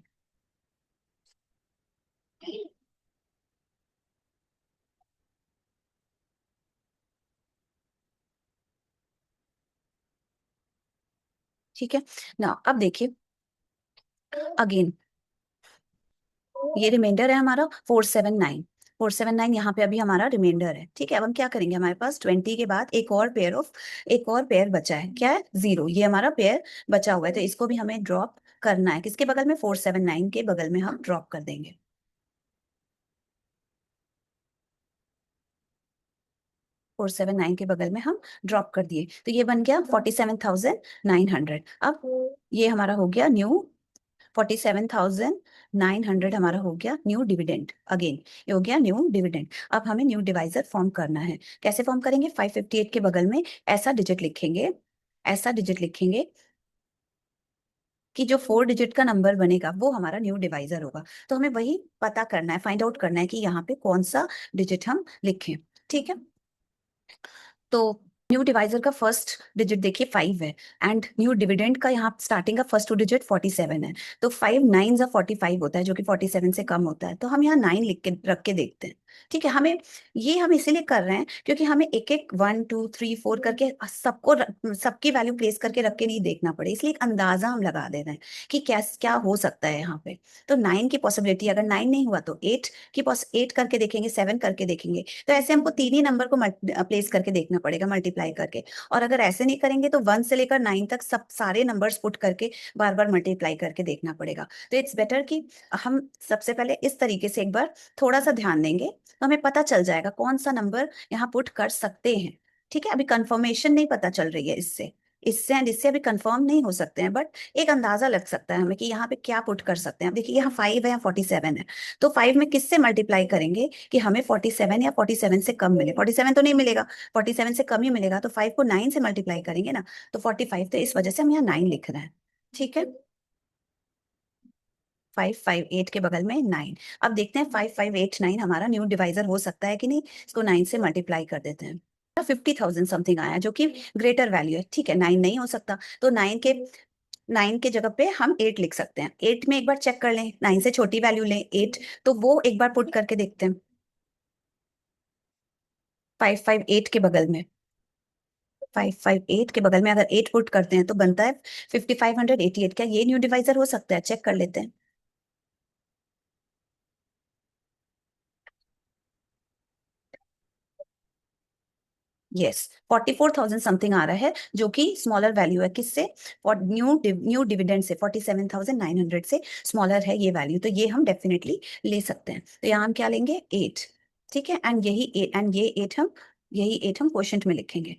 ठीक है ना, अब देखिए अगेन, ये रिमाइंडर है हमारा 479, यहाँ पे अभी हमारा रिमाइंडर है, ठीक है। अब हम क्या करेंगे, हमारे पास 20 के बाद एक और पेयर बचा है, क्या है? 0। ये हमारा पेयर बचा हुआ है, तो इसको भी हमें ड्रॉप करना है, किसके बगल में? 479 के बगल में हम ड्रॉप कर देंगे। 479 के बगल में हम ड्रॉप कर दिए, तो ये बन गया 47,900। अब ये हमारा हो गया न्यू 47,900, हमारा हो गया न्यू डिविडेंड। अगेन ये हो गया न्यू डिविडेंड। अब हमें न्यू डिवाइजर फॉर्म करना है, कैसे फॉर्म करेंगे? 558 के बगल में ऐसा डिजिट लिखेंगे, ऐसा डिजिट लिखेंगे कि जो 4 डिजिट का नंबर बनेगा वो हमारा न्यू डिवाइजर होगा। तो हमें वही पता करना है, फाइंड आउट करना है कि यहाँ पे कौन सा डिजिट हम लिखें, ठीक है। तो न्यू डिवाइजर का फर्स्ट डिजिट देखिए 5 है, एंड न्यू डिविडेंड का यहाँ स्टार्टिंग का फर्स्ट 2 डिजिट 47 है। तो 5 9 जा 45 होता है, जो कि 47 से कम होता है। तो हम यहाँ 9 लिख के रख के देखते हैं, ठीक है। हमें ये हम इसीलिए कर रहे हैं क्योंकि हमें एक एक 1 2 3 4 करके सबकी वैल्यू प्लेस करके रख के नहीं देखना पड़े, इसलिए एक अंदाजा हम लगा दे रहे हैं कि क्या क्या हो सकता है यहाँ पे। तो 9 की पॉसिबिलिटी, अगर 9 नहीं हुआ तो 8 की 8 करके देखेंगे, 7 करके देखेंगे। तो ऐसे हमको 3 ही नंबर को प्लेस करके देखना पड़ेगा, मल्टीप्लाई करके। और अगर ऐसे नहीं करेंगे तो 1 से लेकर 9 तक सब सारे नंबर्स पुट करके बार बार मल्टीप्लाई करके देखना पड़ेगा। तो इट्स बेटर कि हम सबसे पहले इस तरीके से एक बार थोड़ा सा ध्यान देंगे, तो हमें पता चल जाएगा कौन सा नंबर यहाँ पुट कर सकते हैं, ठीक है। अभी कंफर्मेशन नहीं पता चल रही है इससे, इससे एंड इससे अभी कंफर्म नहीं हो सकते हैं, बट एक अंदाजा लग सकता है हमें कि यहाँ पे क्या पुट कर सकते हैं। अब देखिए यहाँ 5 है, यहाँ 47 है, तो 5 में किससे मल्टीप्लाई करेंगे कि हमें 47 या 47 से कम मिले? 47 तो नहीं मिलेगा, 47 से कम ही मिलेगा। तो 5 को 9 से मल्टीप्लाई करेंगे ना, तो 45। तो इस वजह से हम यहाँ 9 लिख रहे हैं, ठीक है। 558 के बगल में 9। अब देखते हैं 5589 हमारा न्यू डिवाइजर हो सकता है कि नहीं, इसको 9 से मल्टीप्लाई कर देते हैं। 50,000 समथिंग आया जो कि ग्रेटर वैल्यू है। ठीक है, 9 नहीं हो सकता, तो 9 के जगह पे हम 8 लिख सकते हैं। 8 में एक बार चेक कर लें, 9 से छोटी वैल्यू लें 8, तो वो एक बार पुट करके देखते हैं। 558 के बगल में, 558 के बगल में अगर 8 पुट करते हैं तो बनता है 5588। क्या ये न्यू डिवाइजर हो सकता है? चेक कर लेते हैं। यस, 44,000 समथिंग आ रहा है जो कि स्मॉलर वैल्यू है किससे? और न्यू डिविडेंड से 47,900 से स्मॉलर है ये वैल्यू, तो ये हम डेफिनेटली ले सकते हैं। तो यहाँ हम क्या लेंगे? 8। ठीक है, यही 8 हम क्वोशंट में लिखेंगे,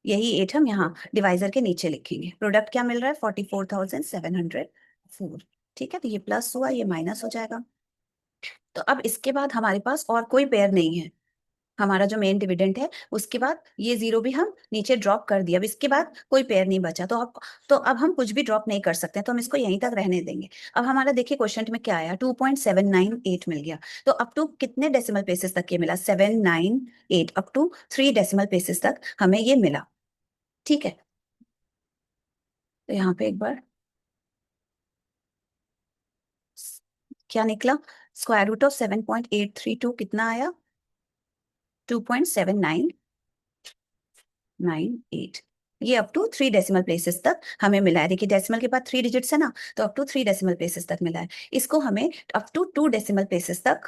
यही 8 हम यहाँ डिवाइजर के नीचे लिखेंगे। प्रोडक्ट क्या मिल रहा है? 44,704। ठीक है, तो ये प्लस हुआ, ये माइनस हो जाएगा। तो अब इसके बाद हमारे पास और कोई पेयर नहीं है, हमारा जो मेन डिविडेंड है उसके बाद ये जीरो भी हम नीचे ड्रॉप कर दिया। अब इसके बाद कोई पेयर नहीं बचा, तो अब हम कुछ भी ड्रॉप नहीं कर सकते, तो हम इसको यहीं तक रहने देंगे। अब हमारा देखिए क्वेश्चन में क्या आया, 2.798 मिल गया। तो अप टू कितने डेसिमल प्लेसेस तक ये मिला? 798, अप टू 3 डेसिमल प्लेसेस तक हमें ये मिला। ठीक है, तो यहाँ पे एक बार क्या निकला? स्क्वायर रूट ऑफ 7.832 कितना आया? 2.7998। ये अप टू 3 डेसिमल प्लेसेस तक हमें मिला है। देखिए डेसिमल के बाद 3 डिजिट्स है ना, तो अप टू 3 डेसिमल प्लेसेस तक मिला है। इसको हमें अप टू 2 डेसिमल प्लेसेस तक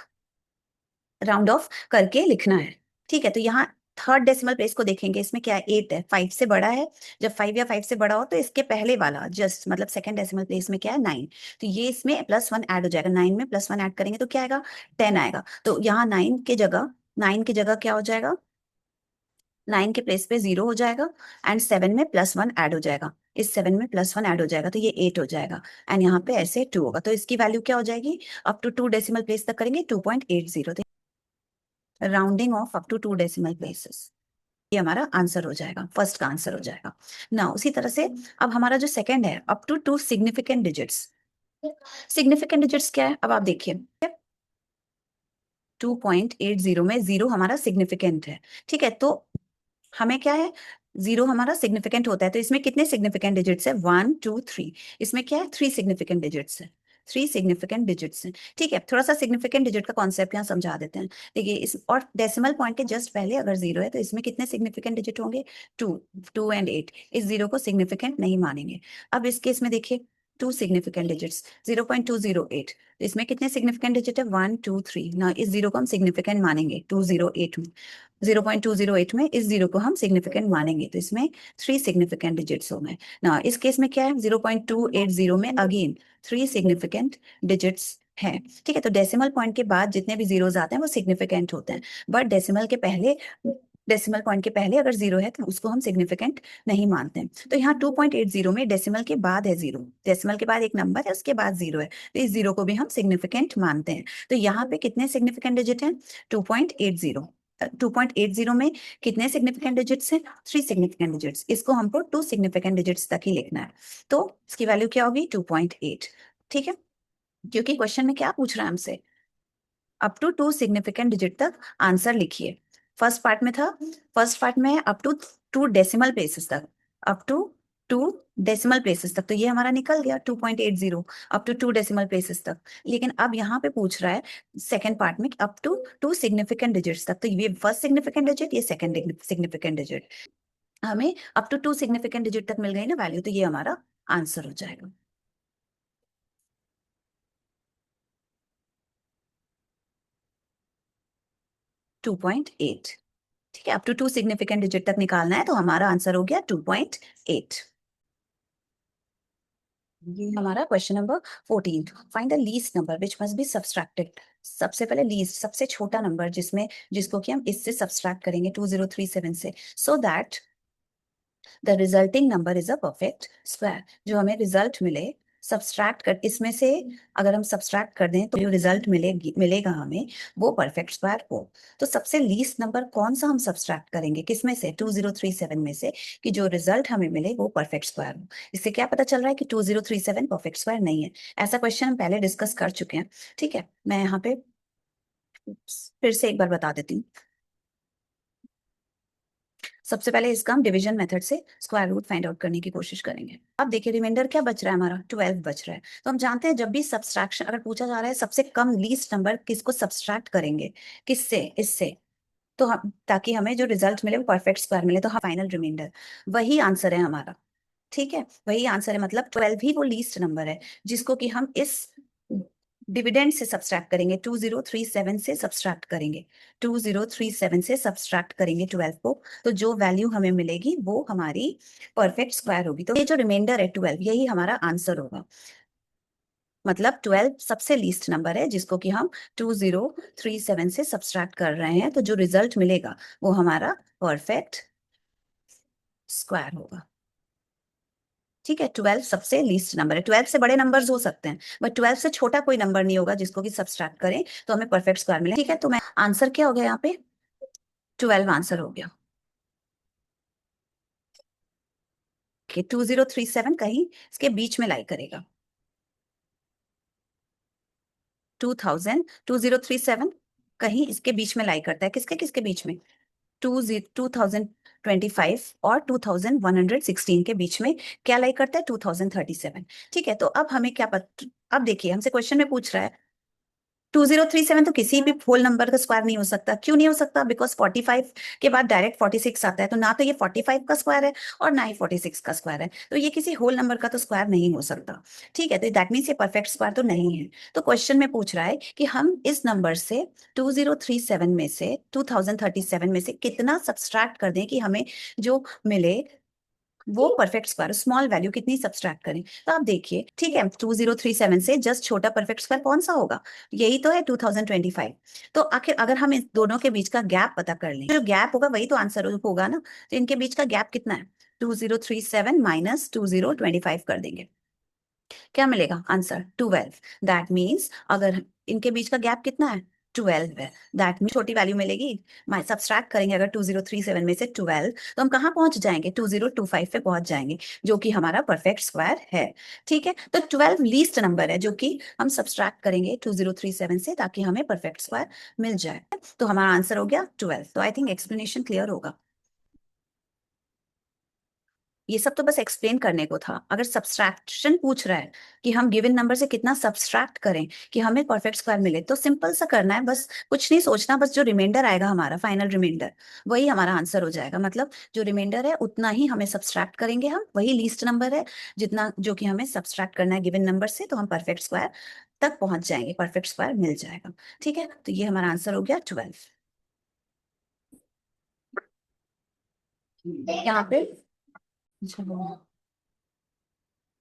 राउंड ऑफ करके लिखना है। ठीक है, तो यहाँ थर्ड डेसिमल प्लेस को देखेंगे, इसमें क्या है? 8 है, 5 से बड़ा है। जब 5 या 5 से बड़ा हो तो इसके पहले वाला जस्ट मतलब सेकंड डेसिमल प्लेस में क्या है? 9। तो ये इसमें +1 ऐड हो जाएगा, 9 में +1 ऐड करेंगे तो क्या आएगा? 10 आएगा। तो यहाँ 9 की जगह क्या हो जाएगा? 9 के प्लेस पे 0 हो जाएगा, एंड 7 में +1 ऐड हो जाएगा। इस 7 में +1 ऐड हो जाएगा तो ये 8 हो जाएगा, एंड यहाँ पे ऐसे 2 होगा। तो इसकी वैल्यू क्या हो जाएगी? अप टू 2 डेसिमल प्लेस तक करेंगे 2.80, rounding off up to 2 decimal places. ये हमारा आंसर हो जाएगा, फर्स्ट का आंसर हो जाएगा ना। उसी तरह से अब हमारा जो सेकंड है, up to 2 significant digits. Significant digits क्या है? अब आप देखिए 2.80 में 0 हमारा सिग्निफिकेंट है। ठीक है, तो हमें क्या है? 0 हमारा सिग्निफिकेंट होता है, तो इसमें कितने सिग्निफिकेंट डिजिट्स है? 1 2 3। इसमें क्या है? 3 सिग्निफिकेंट डिजिट्स है, 3 सिग्निफिकेंट डिजिट्स है। ठीक है, थोड़ा सा सिग्निफिकेंट डिजिट का कॉन्सेप्ट यहाँ समझा देते हैं। देखिए इस और डेसिमल पॉइंट के जस्ट पहले अगर 0 है तो इसमें कितने सिग्निफिकेंट डिजिट होंगे? 2। 2 एंड 8, इस 0 को सिग्निफिकेंट नहीं मानेंगे। अब इस केस में देखिए 2 सिग्निफिकेंट डिजिट्स, 0.208, तो इसमें कितने सिग्निफिकेंट डिजिट है? 1 2 3 ना, इस 0 को हम सिग्निफिकेंट मानेंगे 208 में। 0.208 में इस 0 को हम सिग्निफिकेंट मानेंगे, तो इसमें 3 सिग्निफिकेंट डिजिट्स हो गए ना। इस केस में क्या है? 0.280 में अगेन 3 सिग्निफिकेंट डिजिट्स है। ठीक है, तो डेसिमल पॉइंट के बाद जितने भी जीरोस आते हैं वो सिग्निफिकेंट होते हैं, बट डेसिमल पॉइंट के पहले अगर 0 है तो उसको हम सिग्निफिकेंट नहीं मानते हैं। तो यहाँ 2.80 में डेसिमल के बाद है 0, डेसिमल के बाद एक नंबर है उसके बाद 0 है, तो इस 0 को भी हम सिग्निफिकेंट मानते हैं। तो यहाँ पे कितने सिग्निफिकेंट डिजिट हैं? 2.80। 2.80 में कितने सिग्निफिकेंट डिजिट्स हैं? 3 सिग्निफिकेंट डिजिट्स। इसको हमको 2 सिग्निफिकेंट डिजिट्स तक ही लिखना है, तो इसकी वैल्यू क्या होगी? 2.8। ठीक है, क्योंकि क्वेश्चन में क्या पूछ रहा है हमसे? अप टू 2 सिग्निफिकेंट डिजिट तक आंसर लिखिए। फर्स्ट पार्ट में था, फर्स्ट पार्ट में अप टू 2 डेसिमल प्लेसेस तक, अप टू 2 डेसिमल प्लेसेस तक, तो ये हमारा निकल गया 2.80 अप टू 2 डेसिमल प्लेसेस तक। लेकिन अब यहाँ पे पूछ रहा है सेकंड पार्ट में अप टू 2 सिग्निफिकेंट डिजिट्स तक, तो ये फर्स्ट सिग्निफिकेंट डिजिट, ये सेकंड सिग्निफिकेंट डिजिट, हमें अप टू 2 सिग्निफिकेंट डिजिट तक मिल गई ना वैल्यू, तो ये हमारा आंसर हो जाएगा। 2.8। ठीक है, अप टू 2 सिग्निफिकेंट डिजिट तक निकालना है, तो हमारा आंसर हो गया 2.8। ये हमारा question number 14। Find the least number which must be subtracted. सबसे पहले लीस्ट, सबसे छोटा नंबर जिसको कि हम इससे सब्सट्रैक्ट करेंगे 2037 से, so that the resulting number is a perfect square. जो हमें रिजल्ट मिले सब्सट्रैक्ट कर, इसमें से अगर हम सब्सट्रैक्ट कर दें तो जो रिजल्ट मिलेगा हमें वो परफेक्ट स्क्वायर हो। तो सबसे लीस्ट नंबर कौन सा हम सब्सट्रैक्ट करेंगे? किसमें से? 2037 में से, कि जो रिजल्ट हमें मिले वो परफेक्ट स्क्वायर हो। इससे क्या पता चल रहा है कि 2037 परफेक्ट स्क्वायर नहीं है। ऐसा क्वेश्चन हम पहले डिस्कस कर चुके हैं। ठीक है, मैं यहाँ पे फिर से एक बार बता देती हूँ। सबसे पहले इसका हम डिवीजन मेथड से स्क्वायर रूट फाइंड आउट करने की कोशिश करेंगे। अब देखिए रिमाइंडर क्या बच रहा है हमारा, 12 बच रहा है। तो हम जानते हैं जब भी सब्सट्रैक्शन अगर पूछा जा रहा है सबसे कम लीस्ट नंबर किसको सब्सट्रैक्ट करेंगे, किससे, इससे, तो हम ताकि हमें जो रिजल्ट मिले वो परफेक्ट स्क्वायर मिले, तो हम फाइनल रिमाइंडर वही आंसर है हमारा। ठीक है, वही आंसर है, मतलब 12 ही वो लीस्ट नंबर है जिसको कि हम इस डिविडेंड से सब्सट्रैक्ट करेंगे, 2037 से सब्सट्रैक्ट करेंगे, 2037 से सब्सट्रैक्ट करेंगे 12 को, तो जो वैल्यू हमें मिलेगी वो हमारी परफेक्ट स्क्वायर होगी। तो ये जो रिमाइंडर है 12 यही हमारा आंसर होगा। मतलब 12 सबसे लीस्ट नंबर है जिसको कि हम 2037 से सब्सट्रैक्ट कर रहे हैं, तो जो रिजल्ट मिलेगा वो हमारा परफेक्ट स्क्वायर होगा। ठीक है, 12 सबसे लीस्ट नंबर है। 12 से बड़े नंबर्स हो सकते हैं बट 12 से छोटा कोई नंबर नहीं होगा जिसको कि सब्सट्रैक्ट करें तो हमें परफेक्ट स्क्वायर मिले। ठीक है, तो मैं आंसर क्या हो गया यहाँ पे, 12 आंसर हो गया कि 2037 कहीं इसके बीच में लाई करेगा। 2037 कहीं इसके बीच में लाई करता है, किसके किसके बीच में, 2025 और 2116 के बीच में क्या लाई करता है, 2037। ठीक है, तो अब हमें क्या अब देखिए हमसे क्वेश्चन में पूछ रहा है 2037 तो किसी भी होल नंबर का स्क्वायर नहीं हो सकता। क्यों नहीं हो सकता, बिकॉज 45 के बाद डायरेक्ट 46 आता है, तो ना तो ये 45 का स्क्वायर है और ना ही 46 का स्क्वायर है, तो ये किसी होल नंबर का तो स्क्वायर नहीं हो सकता। ठीक है, तो दैट मीन्स ये परफेक्ट स्क्वायर तो नहीं है। तो क्वेश्चन में पूछ रहा है कि हम इस नंबर से 2037 में से 2037 में से कितना सब्सट्रैक्ट कर दें कि हमें जो मिले वो परफेक्ट स्क्वायर, स्मॉल वैल्यू कितनी सब्सट्रैक्ट करें। तो आप देखिए, ठीक है, 2037 से जस्ट छोटा परफेक्ट स्क्वायर कौन सा होगा, यही तो है 2025। तो आखिर अगर हम इन दोनों के बीच का गैप पता कर लें, जो गैप होगा वही तो आंसर होगा ना। तो इनके बीच का गैप कितना है, 2037 माइनस 2025 कर देंगे, क्या मिलेगा आंसर, 12। दैट मीन्स अगर इनके बीच का गैप कितना है, 12 है, दैट मीन्स छोटी वैल्यू मिलेगी। सब्सट्रैक्ट करेंगे अगर 2037 में से 12, तो हम कहाँ पहुंच जाएंगे, 2025 पे पहुंच जाएंगे, जो कि हमारा परफेक्ट स्क्वायर है। ठीक है, तो 12 लीस्ट नंबर है जो कि हम सब्सट्रैक्ट करेंगे 2037 से ताकि हमें परफेक्ट स्क्वायर मिल जाए। तो हमारा आंसर हो गया 12। तो आई थिंक एक्सप्लेनेशन क्लियर होगा। ये सब तो बस एक्सप्लेन करने को था। अगर सब्सट्रैक्शन पूछ रहा है कि हम गिवन नंबर से कितना सब्सट्रैक्ट करें कि हमें परफेक्ट स्क्वायर मिले, तो सिंपल सा करना है, बस कुछ नहीं सोचना, बस जो रिमाइंडर आएगा हमारा फाइनल रिमाइंडर वही हमारा आंसर हो जाएगा। मतलब जो रिमाइंडर है उतना ही हमें सब्सट्रैक्ट करेंगे, हम वही लीस्ट नंबर है जितना जो कि हमें सब्सट्रैक्ट करना है गिवन नंबर से, तो हम परफेक्ट स्क्वायर तक पहुंच जाएंगे, परफेक्ट स्क्वायर मिल जाएगा। ठीक है, तो ये हमारा आंसर हो गया 12। यहाँ पे चलो,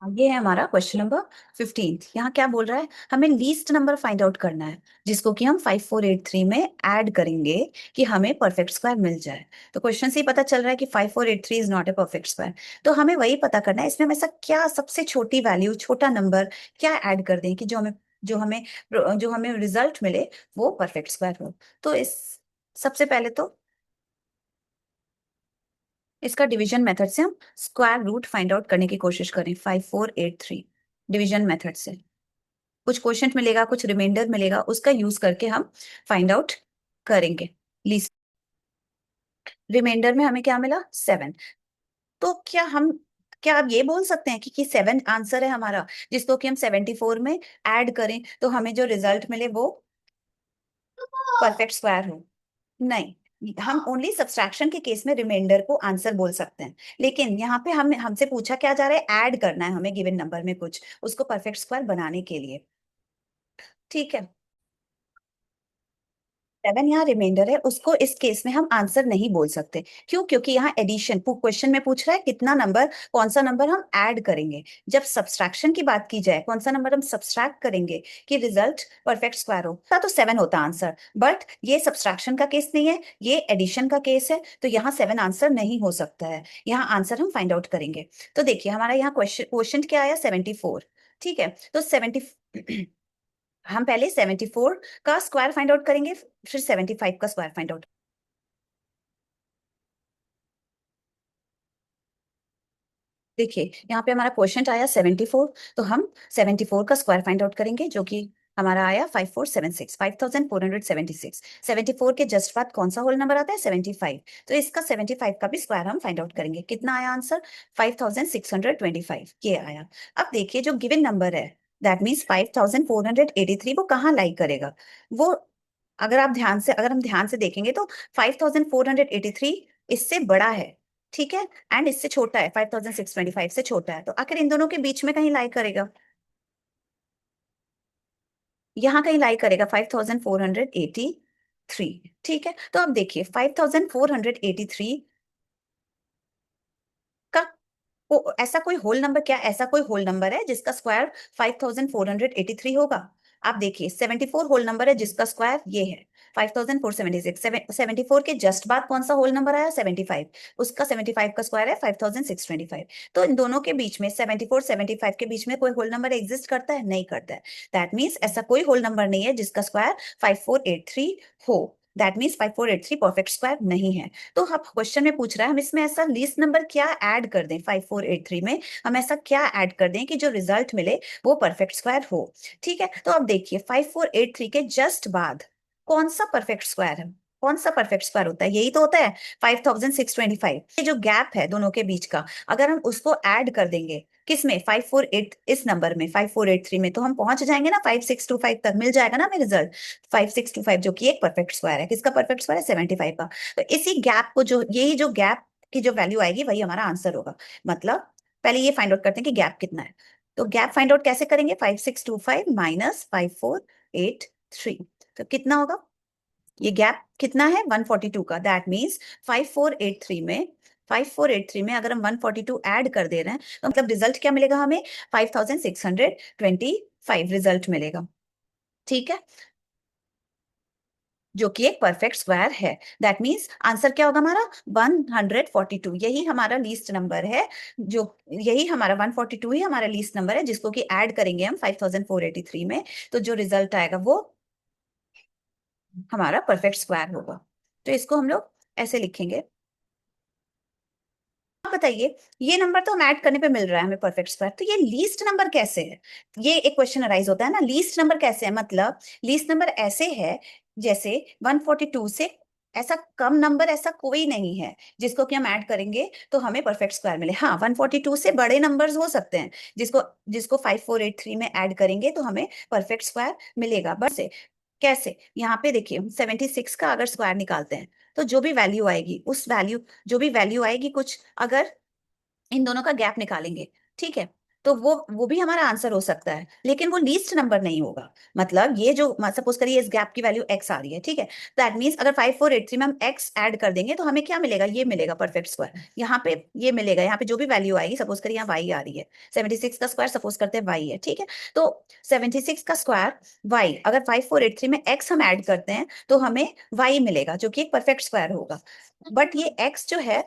ये है हमारा क्वेश्चन नंबर 15। यहाँ क्या बोल रहा है, हमें लीस्ट नंबर फाइंड आउट करना है जिसको कि हम 5483 में ऐड करेंगे कि हमें परफेक्ट स्क्वायर मिल जाए। तो क्वेश्चन से ही पता चल रहा है कि 5483 is not a perfect square. तो हमें वही पता करना है, इसमें हम ऐसा क्या सबसे छोटी वैल्यू, छोटा नंबर क्या ऐड कर दें कि जो हमें रिजल्ट मिले वो परफेक्ट स्क्वायर हो। तो इस सबसे पहले तो इसका डिवीजन मेथड से हम स्क्वायर रूट फाइंड आउट करने की कोशिश करें, 5483 डिवीजन मेथड से। कुछ क्वेश्चन मिलेगा, कुछ रिमाइंडर मिलेगा, उसका यूज करके हम फाइंड आउट करेंगे। लीस्ट रिमाइंडर में हमें क्या मिला, 7। तो क्या आप ये बोल सकते हैं कि 7 आंसर है हमारा जिसको कि हम 74 में ऐड करें तो हमें जो रिजल्ट मिले वो परफेक्ट स्क्वायर हो, नहीं। हम ओनली सब्सट्रैक्शन के केस में रिमाइंडर को आंसर बोल सकते हैं, लेकिन यहाँ पे हम हमसे पूछा क्या जा रहा है, ऐड करना है हमें गिवन नंबर में कुछ, उसको परफेक्ट स्क्वायर बनाने के लिए। ठीक है, 7 यहाँ रिमाइंडर है, उसको इस केस में हम आंसर नहीं बोल सकते। क्यों, क्योंकि यहाँ एडिशन क्वेश्चन में पूछ रहा है कितना नंबर, कौन सा नंबर हम ऐड करेंगे। जब सब्सट्रैक्शन की बात की जाए, कौन सा नंबर हम सब्सट्रैक्ट करेंगे कि रिजल्ट परफेक्ट स्क्वायर हो, तो 7 होता आंसर। बट ये सब्सट्रैक्शन का केस नहीं है, ये एडिशन का केस है, तो यहाँ 7 आंसर नहीं हो सकता है। यहाँ आंसर हम फाइंड आउट करेंगे। तो देखिए हमारा यहाँ क्वेश्चन क्या आया, 74। ठीक है, तो 70 हम पहले 74 का स्क्वायर फाइंड आउट करेंगे, फिर 75 का स्क्वायर फाइंड आउट। देखिए यहाँ पे हमारा क्वेश्चन आया 74, तो हम 74 का स्क्वायर फाइंड आउट करेंगे जो कि हमारा आया 5476, 5476। 74 के जस्ट बाद कौन सा होल नंबर आता है? 75। तो इसका 75 का भी स्क्वायर हम फाइंड आउट करेंगे। कितना आया आंसर? 5625, ये आया। अब देखिए जो गिवन नंबर है दैट मीन्स 5483, वो कहाँ लाई करेगा? वो अगर हम ध्यान से देखेंगे तो 5483 इससे बड़ा है, ठीक है, एंड इससे छोटा है, 5625 से छोटा है, तो आखिर इन दोनों के बीच में कहीं लाई करेगा, यहाँ कहीं लाई करेगा 5483। ठीक है, तो अब देखिए 5483 का ऐसा कोई होल नंबर, क्या ऐसा कोई होल नंबर है जिसका स्क्वायर 5483 होगा? आप देखिए 74 होल नंबर है जिसका स्क्वायर ये है 5476। 74 के जस्ट बाद कौन सा होल नंबर आया? 75। उसका 75 का स्क्वायर है 5625। तो इन दोनों के बीच में 74 75 के बीच में कोई होल नंबर एग्जिस्ट करता है? नहीं करता है। दैट मीन्स ऐसा कोई होल नंबर नहीं है जिसका स्क्वायर 5483 हो। दैट मीन्स 5483 परफेक्ट स्क्वायर नहीं है। तो अब क्वेश्चन में पूछ रहा है हम इसमें ऐसा लीस्ट नंबर क्या ऐड कर दें, 5483 में हम ऐसा क्या ऐड कर दें कि जो रिजल्ट मिले वो परफेक्ट स्क्वायर हो। ठीक है, तो अब देखिए 5483 के जस्ट बाद कौन सा परफेक्ट स्क्वायर है? कौन सा परफेक्ट स्क्वायर होता है? यही तो होता है 5625। ये जो गैप है दोनों के बीच का, अगर हम उसको ऐड कर देंगे किसमें? 548, इस नंबर में 5483 में, तो हम पहुंच जाएंगे ना 5625 तक, मिल जाएगा ना हमें रिजल्ट 5625, जो कि एक परफेक्ट स्क्वायर है। किसका परफेक्ट स्क्वायर है? 75 का। तो इसी गैप को, जो यही जो गैप की जो वैल्यू आएगी वही हमारा आंसर होगा। मतलब पहले ये फाइंड आउट करते हैं कि गैप कितना है। तो गैप फाइंड आउट कैसे करेंगे? 5625 माइनस 5483, तो कितना होगा? ये गैप कितना है? 142 का। दैट मीन्स 5483 में 5483 में अगर हम 142 ऐड कर दे रहे हैं तो मतलब रिजल्ट क्या मिलेगा हमें? 5625 रिजल्ट मिलेगा। ठीक है, जो कि एक परफेक्ट स्क्वायर है। दैट मीन्स आंसर क्या होगा हमारा? 142। यही हमारा लीस्ट नंबर है, जो यही हमारा 142 ही हमारा लीस्ट नंबर है जिसको कि ऐड करेंगे हम 5483 में, तो जो रिजल्ट आएगा वो हमारा परफेक्ट स्क्वायर होगा। तो इसको हम लोग ऐसे लिखेंगे। आप बताइए, ये नंबर तो हम ऐड करने पे मिल रहा है हमें परफेक्ट स्क्वायर, तो ये लीस्ट नंबर कैसे है? ये एक क्वेश्चन अराइज होता है ना, लीस्ट नंबर कैसे है? मतलब लीस्ट नंबर ऐसे है जैसे 142 से ऐसा कम नंबर ऐसा कोई नहीं है जिसको कि हम ऐड करेंगे तो हमें परफेक्ट स्क्वायर मिले। हाँ, 142 से बड़े नंबर्स हो सकते हैं जिसको जिसको 5483 में ऐड करेंगे तो हमें परफेक्ट स्क्वायर मिलेगा। बट से कैसे? यहाँ पे देखिए 76 का अगर स्क्वायर निकालते हैं तो जो भी वैल्यू आएगी, उस वैल्यू जो भी वैल्यू आएगी, कुछ अगर इन दोनों का गैप निकालेंगे, ठीक है, तो वो भी हमारा आंसर हो सकता है, लेकिन वो लीस्ट नंबर नहीं होगा। मतलब ये जो सपोज करिए इस गैप की वैल्यू x आ रही है, ठीक है, दैट मीन्स अगर 5483 में हम x ऐड कर देंगे तो हमें क्या मिलेगा? ये मिलेगा परफेक्ट स्क्वायर। यहाँ पे ये मिलेगा, यहाँ पे जो भी वैल्यू आएगी, सपोज करिए यहाँ y आ रही है, 76 का स्क्वायर सपोज करते हैं y है, ठीक है, तो 76 का स्क्वायर y, अगर 5483 में x हम ऐड करते हैं तो हमें y मिलेगा, जो कि एक परफेक्ट स्क्वायर होगा। बट ये x जो है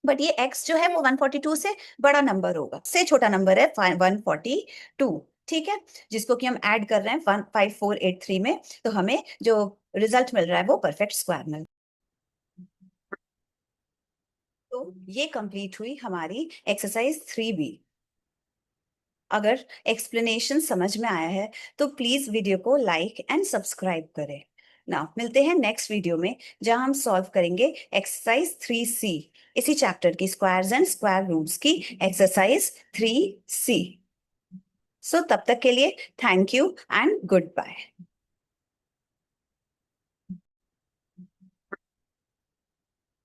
बट ये x जो है वो 142 से बड़ा नंबर होगा, से छोटा नंबर है 142, ठीक है, जिसको कि हम ऐड कर रहे हैं 5483 में, तो हमें जो रिजल्ट मिल रहा है वो परफेक्ट स्क्वायर मिल। तो ये कंप्लीट हुई हमारी एक्सरसाइज 3B। अगर एक्सप्लेनेशन समझ में आया है तो प्लीज वीडियो को लाइक एंड सब्सक्राइब करें ना। मिलते हैं नेक्स्ट वीडियो में जहां हम सॉल्व करेंगे एक्सरसाइज 3C, इसी चैप्टर की स्क्वायर्स एंड स्क्वायर रूट्स की एक्सरसाइज 3C। सो तब तक के लिए thank you and goodbye.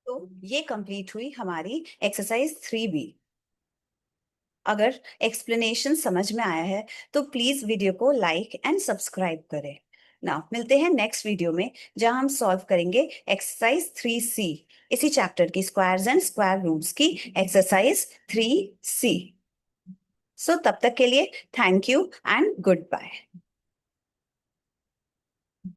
तो ये कंप्लीट हुई हमारी एक्सरसाइज 3B। अगर एक्सप्लेनेशन समझ में आया है तो प्लीज वीडियो को लाइक एंड सब्सक्राइब करें ना। मिलते हैं नेक्स्ट वीडियो में जहां हम सॉल्व करेंगे एक्सरसाइज 3C, इसी चैप्टर की स्क्वायर्स एंड स्क्वायर रूट्स की एक्सरसाइज 3C। सो तब तक के लिए thank you and good bye.